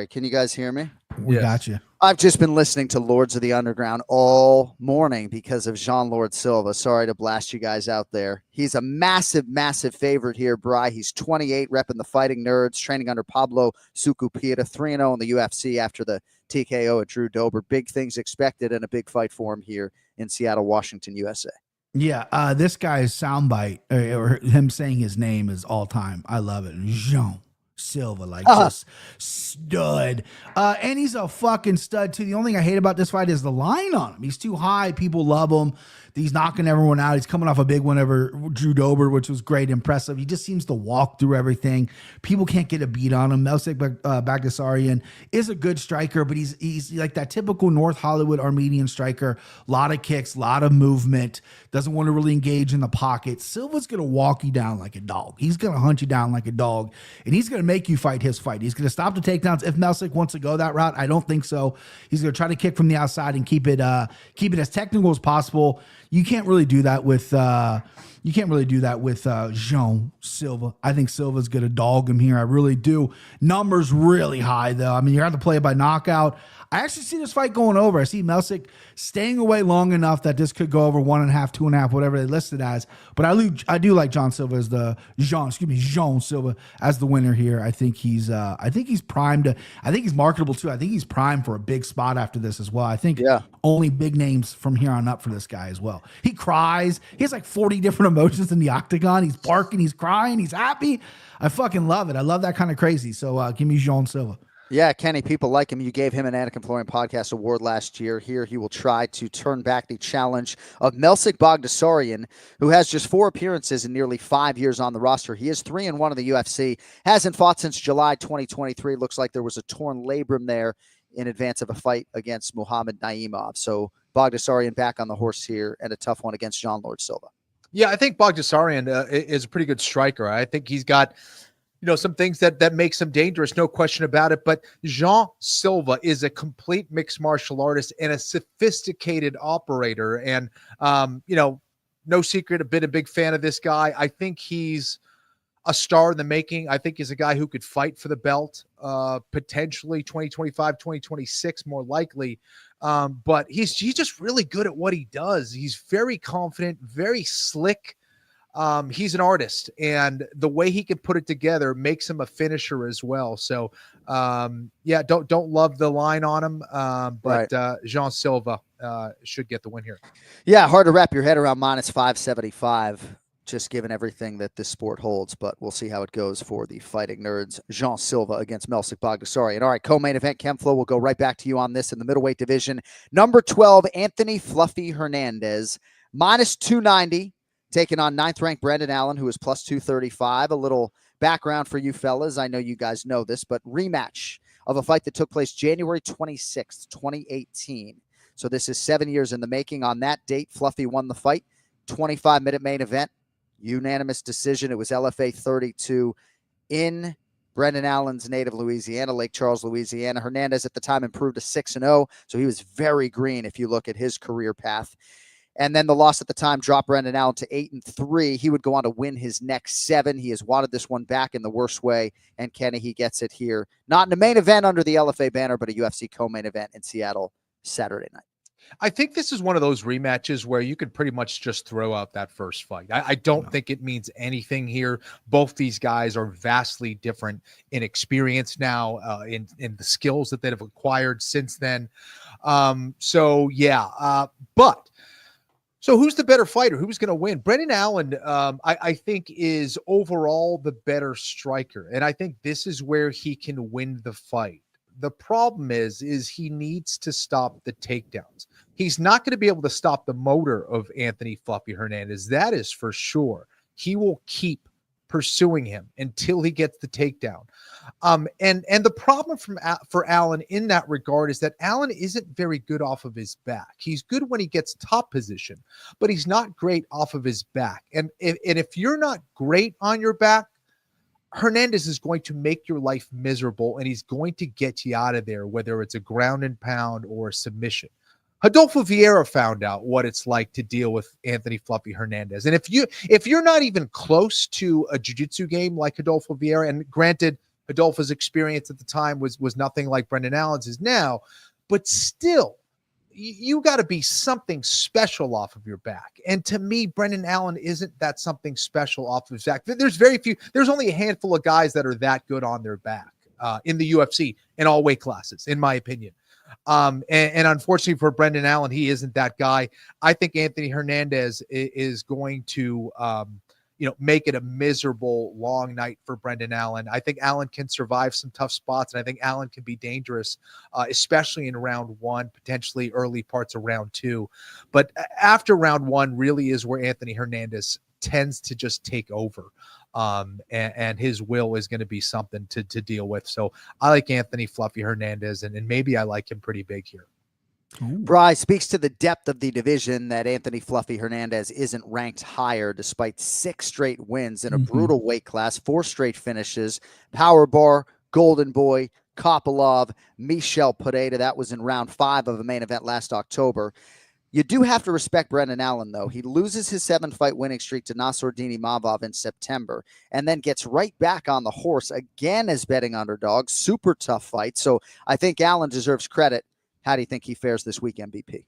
Can you guys hear me? We got you. I've just been listening to Lords of the Underground all morning because of Jean Lord Silva. Sorry to blast you guys out there. He's a massive, massive favorite here, Bri. He's 28, repping the Fighting Nerds, training under Pablo Sucupira, 3-0 in the UFC after the TKO at Drew Dober. Big things expected and a big fight for him here in Seattle, Washington, USA. Yeah, this guy's soundbite or him saying his name is all time. I love it. Jean Silva, just stud. And he's a fucking stud too. The only thing I hate about this fight is the line on him. He's too high. People love him. He's knocking everyone out. He's coming off a big one over Drew Dober, which was great, impressive. He just seems to walk through everything. People can't get a beat on him. Melsik Bagdasaryan is a good striker, but he's like that typical North Hollywood Armenian striker. A lot of kicks, a lot of movement. Doesn't want to really engage in the pocket. Silva's going to walk you down like a dog. He's going to hunt you down like a dog, and he's going to make you fight his fight. He's going to stop the takedowns. If Melsik wants to go that route, I don't think so. He's going to try to kick from the outside and keep it as technical as possible. You can't really do that with Jean Silva. I think Silva's going to dog him here. I really do. Numbers really high though. I mean, you have to play it by knockout. I actually see this fight going over. I see Melsik staying away long enough that this could go over 1.5, 2.5, whatever they listed as. But I do like Jean Silva as Jean Silva as the winner here. I think he's primed. I think he's marketable too. I think he's primed for a big spot after this as well. I think only big names from here on up for this guy as well. He cries. He has like 40 different emotions in the octagon. He's barking. He's crying. He's happy. I fucking love it. I love that kind of crazy. So give me Jean Silva. Yeah, Kenny, people like him. You gave him an Anik Florian Podcast Award last year. Here he will try to turn back the challenge of Melsik Bagdasaryan, who has just 4 appearances in nearly 5 years on the roster. He is 3-1 in the UFC, hasn't fought since July 2023. Looks like there was a torn labrum there in advance of a fight against Muhammad Naimov. So Bagdasaryan back on the horse here and a tough one against Jean Lord Silva. Yeah, I think Bagdasaryan is a pretty good striker. I think he's got some things that makes him dangerous, no question about it. But Jean Silva is a complete mixed martial artist and a sophisticated operator. And, no secret, I've been a big fan of this guy. I think he's a star in the making. I think he's a guy who could fight for the belt, potentially 2025, 2026, more likely. But he's just really good at what he does. He's very confident, very slick. He's an artist, and the way he can put it together makes him a finisher as well. So, don't love the line on him, but right. Jean Silva should get the win here. Yeah, hard to wrap your head around minus 575, just given everything that this sport holds. But we'll see how it goes for the Fighting Nerds. Jean Silva against Melsik Bagdasaryan. All right, co-main event, Kemflo. We'll go right back to you on this in the middleweight division. Number 12, Anthony Fluffy Hernandez, minus 290. Taking on 9th-ranked Brendan Allen, who is plus 235. A little background for you fellas. I know you guys know this, but rematch of a fight that took place January 26th, 2018. So this is 7 years in the making. On that date, Fluffy won the fight. 25-minute main event. Unanimous decision. It was LFA 32 in Brendan Allen's native Louisiana, Lake Charles, Louisiana. Hernandez at the time improved to 6-0, so he was very green if you look at his career path. And then the loss at the time dropped Brendan Allen to 8-3. He would go on to win his next 7. He has wadded this one back in the worst way. And Kenny, he gets it here. Not in a main event under the LFA banner, but a UFC co-main event in Seattle Saturday night. I think this is one of those rematches where you could pretty much just throw out that first fight. I don't think it means anything here. Both these guys are vastly different in experience now, in the skills that they have acquired since then. So who's the better fighter? Who's going to win? Brendan Allen, I think, is overall the better striker. And I think this is where he can win the fight. The problem is he needs to stop the takedowns. He's not going to be able to stop the motor of Anthony Fluffy Hernandez. That is for sure. He will keep pursuing him until he gets the takedown. And the problem for Allen in that regard is that Allen isn't very good off of his back. He's good when he gets top position, but he's not great off of his back. And if you're not great on your back, Hernandez is going to make your life miserable, and he's going to get you out of there, whether it's a ground and pound or a submission. Rodolfo Vieira found out what it's like to deal with Anthony Fluffy Hernandez. And if you're not even close to a jiu-jitsu game like Rodolfo Vieira, and granted, Rodolfo's experience at the time was nothing like Brendan Allen's is now, but still, you got to be something special off of your back. And to me, Brendan Allen isn't that something special off of his back. There's only a handful of guys that are that good on their back in the UFC in all weight classes, in my opinion. And unfortunately for Brendan Allen, he isn't that guy. I think Anthony Hernandez is going to, make it a miserable long night for Brendan Allen. I think Allen can survive some tough spots, and I think Allen can be dangerous, especially in round 1, potentially early parts of round 2. But after round 1 really is where Anthony Hernandez tends to just take over. And his will is going to be something to deal with. So I like Anthony Fluffy Hernandez, and maybe I like him pretty big here. Bry speaks to the depth of the division that Anthony Fluffy Hernandez isn't ranked higher despite 6 straight wins in a brutal weight class, 4 straight finishes, power bar, Golden Boy, Kopilov, Michel Pereira. That was in round 5 of a main event last October. You do have to respect Brendan Allen, though. He loses his 7-fight winning streak to Nassourdini Mavov in September and then gets right back on the horse again as betting underdog. Super tough fight. So I think Allen deserves credit. How do you think he fares this week, MVP?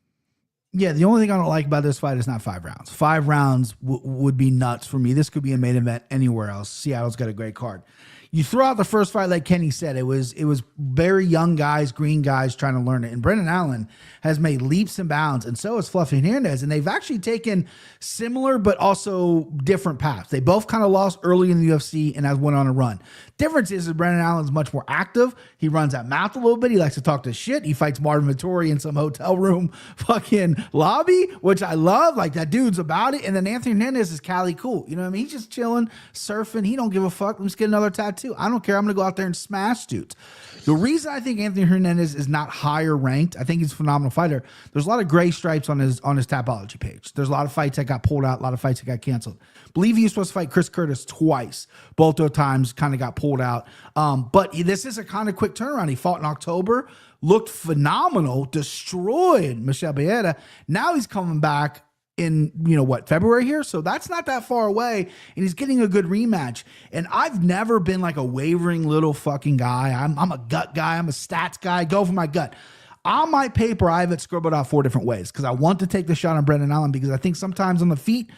Yeah, the only thing I don't like about this fight is not 5 rounds. 5 rounds would be nuts for me. This could be a main event anywhere else. Seattle's got a great card. You throw out the first fight, like Kenny said, it was very young guys, green guys trying to learn it. And Brendan Allen has made leaps and bounds, and so has Fluffy Hernandez. And they've actually taken similar but also different paths. They both kind of lost early in the UFC and has went on a run. Difference is that Brendan Allen's much more active. He runs that mouth a little bit. He likes to talk to shit. He fights Marvin Vettori in some hotel room fucking lobby, which I love. Like, that dude's about it. And then Anthony Hernandez is Cali cool. You know what I mean? He's just chilling, surfing. He don't give a fuck. Let's get another tattoo. I don't care. I'm going to go out there and smash dudes. The reason I think Anthony Hernandez is not higher ranked, I think he's a phenomenal fighter. There's a lot of gray stripes on his Tapology page. There's a lot of fights that got pulled out, a lot of fights that got canceled. Believe he was supposed to fight Chris Curtis twice. Both those times kind of got pulled out. But this is a kind of quick turnaround. He fought in October, looked phenomenal, destroyed Michel Pereira. Now he's coming back in, February here. So that's not that far away. And he's getting a good rematch. And I've never been like a wavering little fucking guy. I'm a gut guy. I'm a stats guy. Go for my gut. On my paper, I have it scribbled out 4 different ways because I want to take the shot on Brendan Allen because I think sometimes on the feet,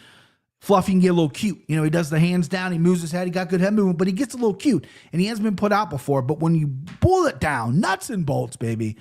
Fluffy can get a little cute. He does the hands down, he moves his head, he got good head movement, but he gets a little cute. And he hasn't been put out before. But when you pull it down, nuts and bolts, baby,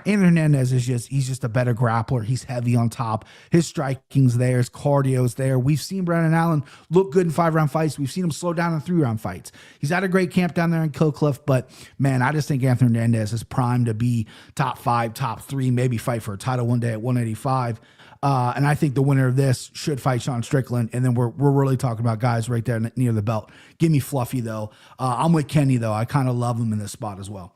Anthony Hernandez he's just a better grappler. He's heavy on top. His striking's there, his cardio's there. We've seen Brendan Allen look good in 5-round fights. We've seen him slow down in 3-round fights. He's had a great camp down there in Kill Cliff, but man, I just think Anthony Hernandez is primed to be top 5, top 3, maybe fight for a title one day at 185. And I think the winner of this should fight Sean Strickland. And then we're really talking about guys right there near the belt. Give me Fluffy, though. I'm with Kenny, though. I kind of love him in this spot as well.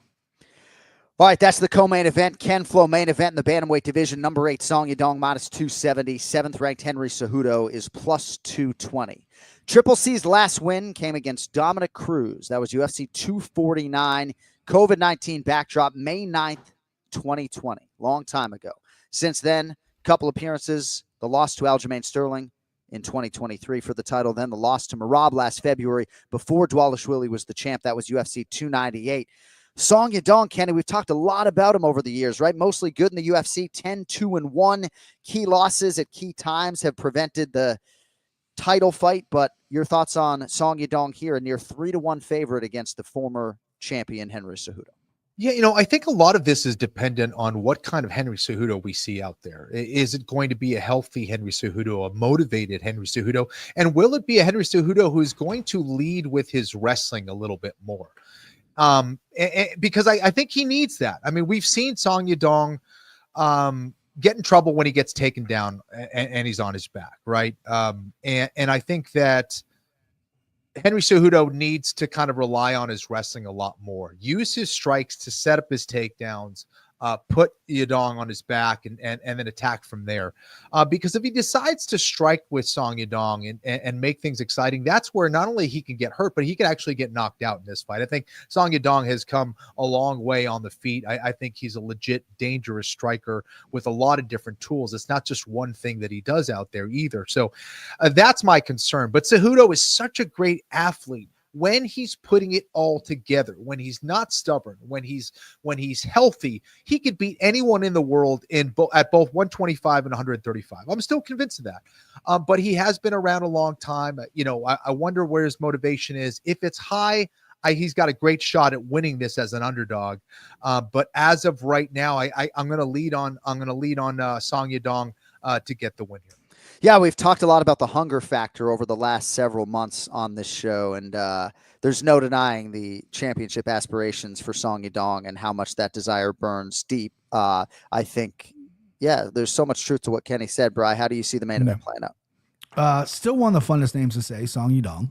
All right, that's the co-main event. Ken Flo main event in the bantamweight division. Number 8, Song Yadong, minus 270. 7th-ranked Henry Cejudo is plus 220. Triple C's last win came against Dominic Cruz. That was UFC 249. COVID-19 backdrop, May 9th, 2020. Long time ago. Since then, couple appearances The loss to Aljamain Sterling in 2023 for the title. Then the loss to Merab last February before Dvalishvili was the champ. That was UFC 298. Song Yadong, Kenny, we've talked a lot about him over the years, right? Mostly good in the UFC, 10-2-1. Key losses at key times have prevented the title fight. But your thoughts on Song Yadong here, a near 3-1 favorite against the former champion Henry Cejudo? Yeah, I think a lot of this is dependent on what kind of Henry Cejudo we see out there. Is it going to be a healthy Henry Cejudo, a motivated Henry Cejudo? And will it be a Henry Cejudo who is going to lead with his wrestling a little bit more? Because I think he needs that. I mean, we've seen Song Yadong get in trouble when he gets taken down and he's on his back, right? And I think that Henry Cejudo needs to kind of rely on his wrestling a lot more. Use his strikes to set up his takedowns, put Yadong on his back and then attack from there. Because if he decides to strike with Song Yadong and make things exciting, that's where not only he can get hurt, but he can actually get knocked out in this fight. I think Song Yadong has come a long way on the feet. I think he's a legit dangerous striker with a lot of different tools. It's not just one thing that he does out there either. So that's my concern. But Cejudo is such a great athlete. When he's putting it all together, when he's not stubborn, when he's healthy, he could beat anyone in the world at both 125 and 135. I'm still convinced of that. But he has been around a long time. I wonder where his motivation is. If it's high, he's got a great shot at winning this as an underdog. But as of right now, I'm going to lead on Song Yadong to get the win here. Yeah, we've talked a lot about the hunger factor over the last several months on this show, and there's no denying the championship aspirations for Song Yadong and how much that desire burns deep. I think, there's so much truth to what Kenny said, Bri. How do you see the main event playing out? Still one of the funnest names to say, Song Yadong.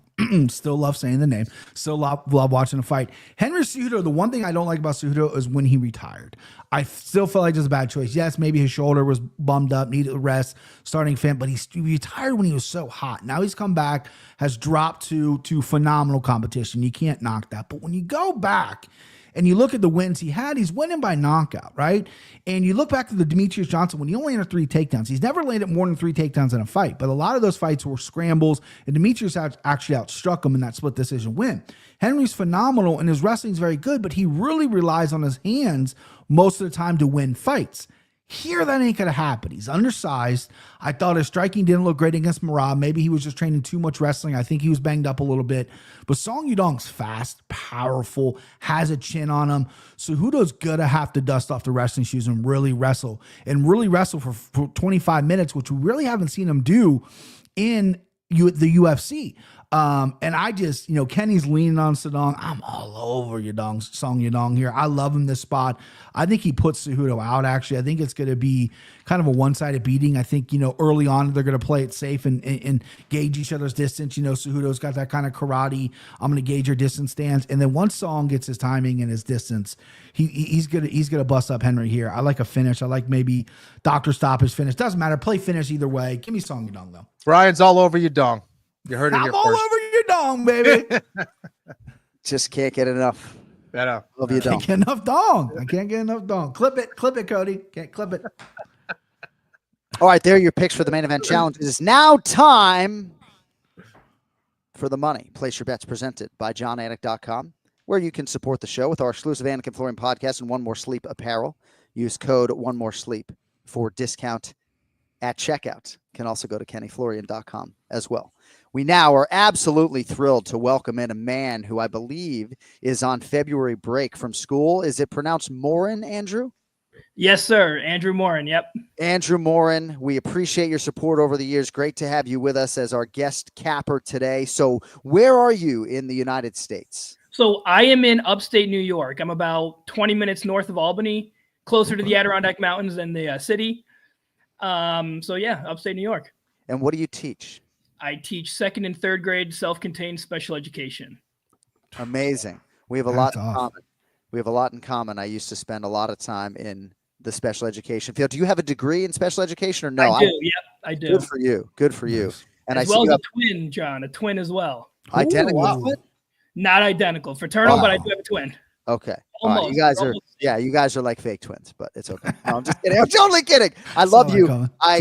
Still love saying the name. Still love watching the fight. Henry Cejudo, the one thing I don't like about Cejudo is when he retired. I still feel like it was a bad choice. Yes, maybe his shoulder was bummed up, needed a rest, starting fin, but he retired when he was so hot. Now he's come back, has dropped to phenomenal competition. You can't knock that. But when you go back and you look at the wins he had, he's winning by knockout, right? And you look back to the Demetrius Johnson when he only had 3 takedowns. He's never landed more than 3 takedowns in a fight, but a lot of those fights were scrambles, and Demetrius actually outstruck him in that split decision win. Henry's phenomenal, and his wrestling's very good, but he really relies on his hands most of the time to win fights. Here, that ain't going to happen. He's undersized. I thought his striking didn't look great against Merab. Maybe he was just training too much wrestling. I think he was banged up a little bit. But Song Yadong's fast, powerful, has a chin on him. Cejudo's going to have to dust off the wrestling shoes and really wrestle. And really wrestle for 25 minutes, which we really haven't seen him do in the UFC. And I just, Kenny's leaning on Sadong. I'm all over Song Yadong here. I love him this spot. I think he puts Cejudo out, actually. I think it's going to be kind of a one-sided beating. I think, early on, they're going to play it safe and gauge each other's distance. Cejudo's got that kind of karate, I'm going to gauge your distance stance. And then once Song gets his timing and his distance, he's gonna bust up Henry here. I like a finish. I like maybe doctor stoppage finish. Doesn't matter. Play finish either way. Give me Song Yadong, though. Brian's all over Yadong. You heard it here I'm all over your dong, baby. Just can't get enough. Better. Love you, dong. I can't get enough dong. Clip it, Cody. Can't clip it. All right, there are your picks for the main event challenge. It is now time for the money. Place your bets presented by JohnAnik.com, where you can support the show with our exclusive Anik and Florian podcast and One More Sleep apparel. Use code One More Sleep for discount at checkout. Can also go to KennyFlorian.com as well. We now are absolutely thrilled to welcome in a man who I believe is on February break from school. Is it pronounced Morin, Andrew? Yes, sir. Andrew Morin. Yep. Andrew Morin, we appreciate your support over the years. Great to have you with us as our guest capper today. So where are you in the United States? So I am in upstate New York. I'm about 20 minutes north of Albany, closer to the Adirondack Mountains than the city. Upstate New York. And what do you teach? I teach 2nd and 3rd grade self-contained special education. Amazing. We have a lot in common. We have a lot in common. I used to spend a lot of time in the special education field. Do you have a degree in special education or no? I do. I do. Good for you. Good for you. And as well as a twin, John, a twin as well. Identical twin? Not identical. Fraternal, but I do have a twin. Okay. All right. Almost. You guys We're are, almost. yeah, you guys are like fake twins, but it's okay. No, I'm just kidding. I'm totally kidding. I love you. I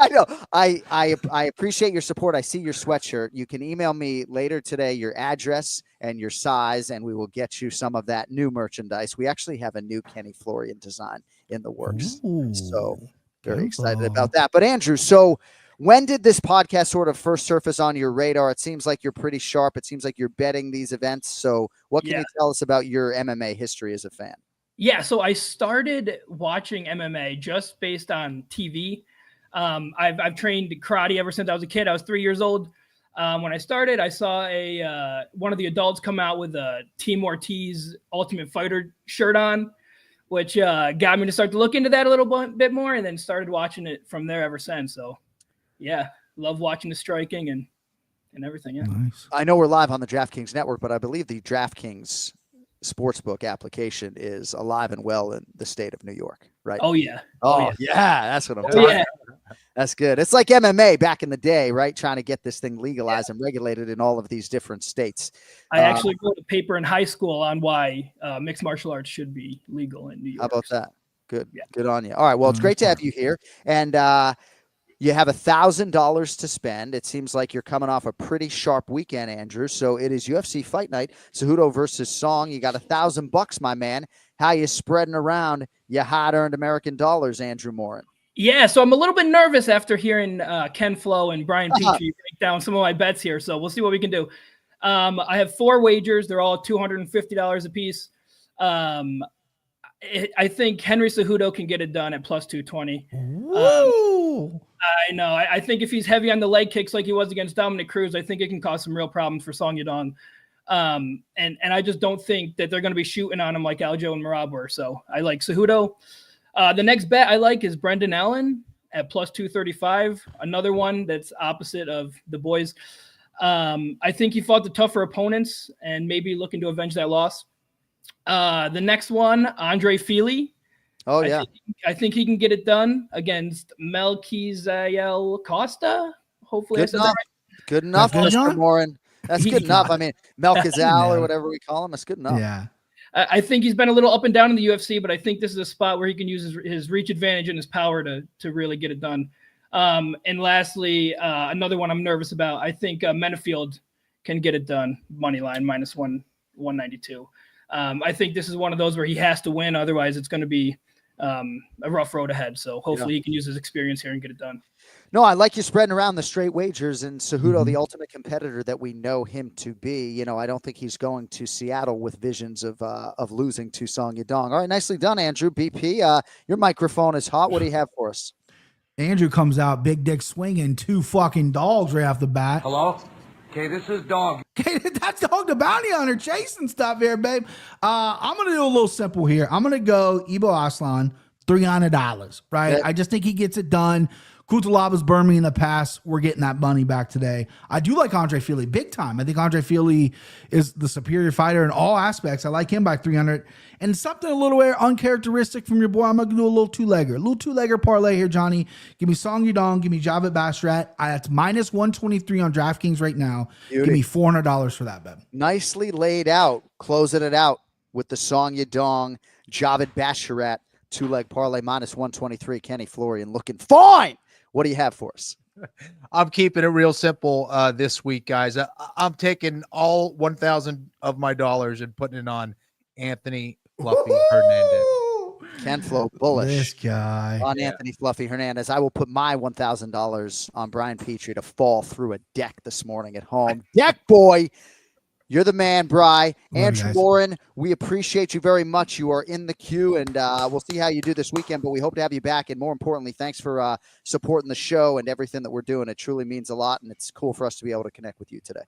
know. I appreciate your support. I see your sweatshirt. You can email me later today your address and your size, and we will get you some of that new merchandise. We actually have a new Kenny Florian design in the works. So very excited about that. But Andrew, so when did this podcast sort of first surface on your radar? It seems like you're pretty sharp. It seems like you're betting these events. So what can you tell us about your MMA history as a fan? Yeah, so I started watching MMA just based on TV. I've trained karate ever since I was a kid. I was 3 years old. When I started, I saw one of the adults come out with a Team Ortiz Ultimate Fighter shirt on, which got me to start to look into that a little bit more, and then started watching it from there ever since. So, yeah, love watching the striking and everything. Yeah. Nice. I know we're live on the DraftKings network, but I believe the DraftKings sportsbook application is alive and well in the state of New York, right? Oh yeah. Oh yeah. That's what I'm talking about. That's good. It's like MMA back in the day, right? Trying to get this thing legalized and regulated in all of these different states. I actually wrote a paper in high school on why mixed martial arts should be legal in New York. How about that? Good. Yeah. Good on you. All right. Well, it's great to have you here. And you have $1,000 to spend. It seems like you're coming off a pretty sharp weekend, Andrew. So it is UFC Fight Night, CEJUDO versus Song. You got $1,000, my man. How you spreading around your hard-earned American dollars, Andrew Morin? Yeah, so I'm a little bit nervous after hearing Ken Flo and Brian Petrie break down some of my bets here. So we'll see what we can do. I have 4 wagers. They're all $250 a piece. I think Henry Cejudo can get it done at plus 220. I know. I think if he's heavy on the leg kicks like he was against Dominic Cruz, I think it can cause some real problems for Song Yadong. And I just don't think that they're going to be shooting on him like Aljo and Merab were. So I like Cejudo. The next bet I like is Brendan Allen at plus 235. Another one that's opposite of the boys. I think he fought the tougher opponents and maybe looking to avenge that loss. The next one, Andre Fili. Oh, yeah. I think he can get it done against Melquizael Costa. Hopefully I said that right. Good enough, Mr. Morin. That's good enough. I mean, Melquizael or whatever we call him, that's good enough. Yeah. I think he's been a little up and down in the UFC, but I think this is a spot where he can use his reach advantage and his power to really get it done. And lastly, another one I'm nervous about. I think Menafield can get it done. Money line minus 192. I think this is one of those where he has to win. Otherwise, it's going to be a rough road ahead. So hopefully he can use his experience here and get it done. No, I like you spreading around the straight wagers, and CEJUDO, the ultimate competitor that we know him to be. You know, I don't think he's going to Seattle with visions of losing to Song Yadong. All right, nicely done, Andrew. BP, your microphone is hot. What do you have for us? Andrew comes out, big dick swinging, 2 fucking dogs right off the bat. Hello? Okay, this is Dog. Okay, that's Dog the Bounty Hunter chasing stuff here, babe. I'm going to do a little simple here. I'm going to go Ibo Aslan, $300, right? Okay. I just think he gets it done. Kutalaba's burned me in the past. We're getting that money back today. I do like Andre Fili big time. I think Andre Fili is the superior fighter in all aspects. I like him by 300. And something a little uncharacteristic from your boy, I'm going to do a little two-legger parlay here, Johnny. Give me Song Yadong. Give me Javid Bashrat. That's minus 123 on DraftKings right now. Beauty. Give me $400 for that, bet. Nicely laid out. Closing it out with the Song Yadong, Javid Bashrat, 2-leg parlay minus 123. Kenny Florian looking fine. What do you have for us? I'm keeping it real simple this week, guys. I'm taking all 1,000 of my dollars and putting it on Anthony Fluffy Hernandez. Ken Flo bullish. This guy. On Anthony Fluffy Hernandez. I will put my $1,000 on Brian Petrie to fall through a deck this morning at home. Deck boy. You're the man, Bri. Andrew Morin, we appreciate you very much. You are in the queue, and we'll see how you do this weekend, but we hope to have you back. And more importantly, thanks for supporting the show and everything that we're doing. It truly means a lot, and it's cool for us to be able to connect with you today.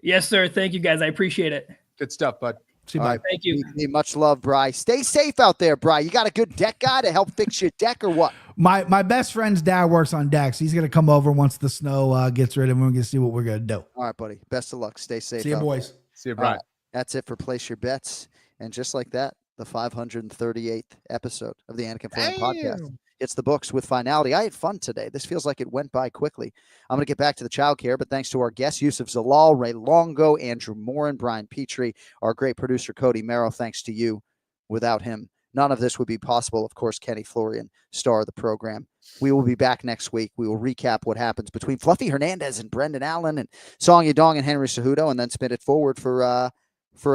Yes, sir. Thank you, guys. I appreciate it. Good stuff, bud. See you, right, thank you. Much love, Bri. Stay safe out there, Bri. You got a good deck guy to help fix your deck or what? My best friend's dad works on decks. He's going to come over once the snow gets rid of him. We're going to see what we're going to do. All right, buddy. Best of luck. Stay safe. See you, boys. There. See you, Brian. That's it for Place Your Bets. And just like that, the 538th episode of the Anik Florian podcast hits the books with finality. I had fun today. This feels like it went by quickly. I'm going to get back to the childcare, but thanks to our guests, Youssef Zalal, Ray Longo, Andrew Morin, Brian Petrie, our great producer, Cody Merrill. Thanks to you. Without him, none of this would be possible. Of course, Kenny Florian, star of the program. We will be back next week. We will recap what happens between Fluffy Hernandez and Brendan Allen and Song Yadong and Henry Cejudo, and then spin it forward for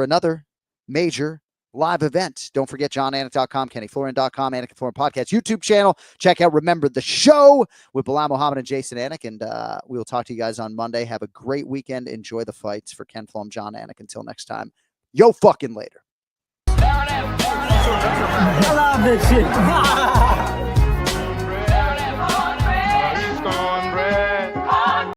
another major live event. Don't forget JohnAnik.com, KennyFlorian.com, Anik Florian Podcast YouTube channel. Check out Remember the Show with Bilal Muhammad and Jason Anik, and we will talk to you guys on Monday. Have a great weekend. Enjoy the fights. For Ken Flom, John Anik. Until next time, yo fucking later. I love this shit.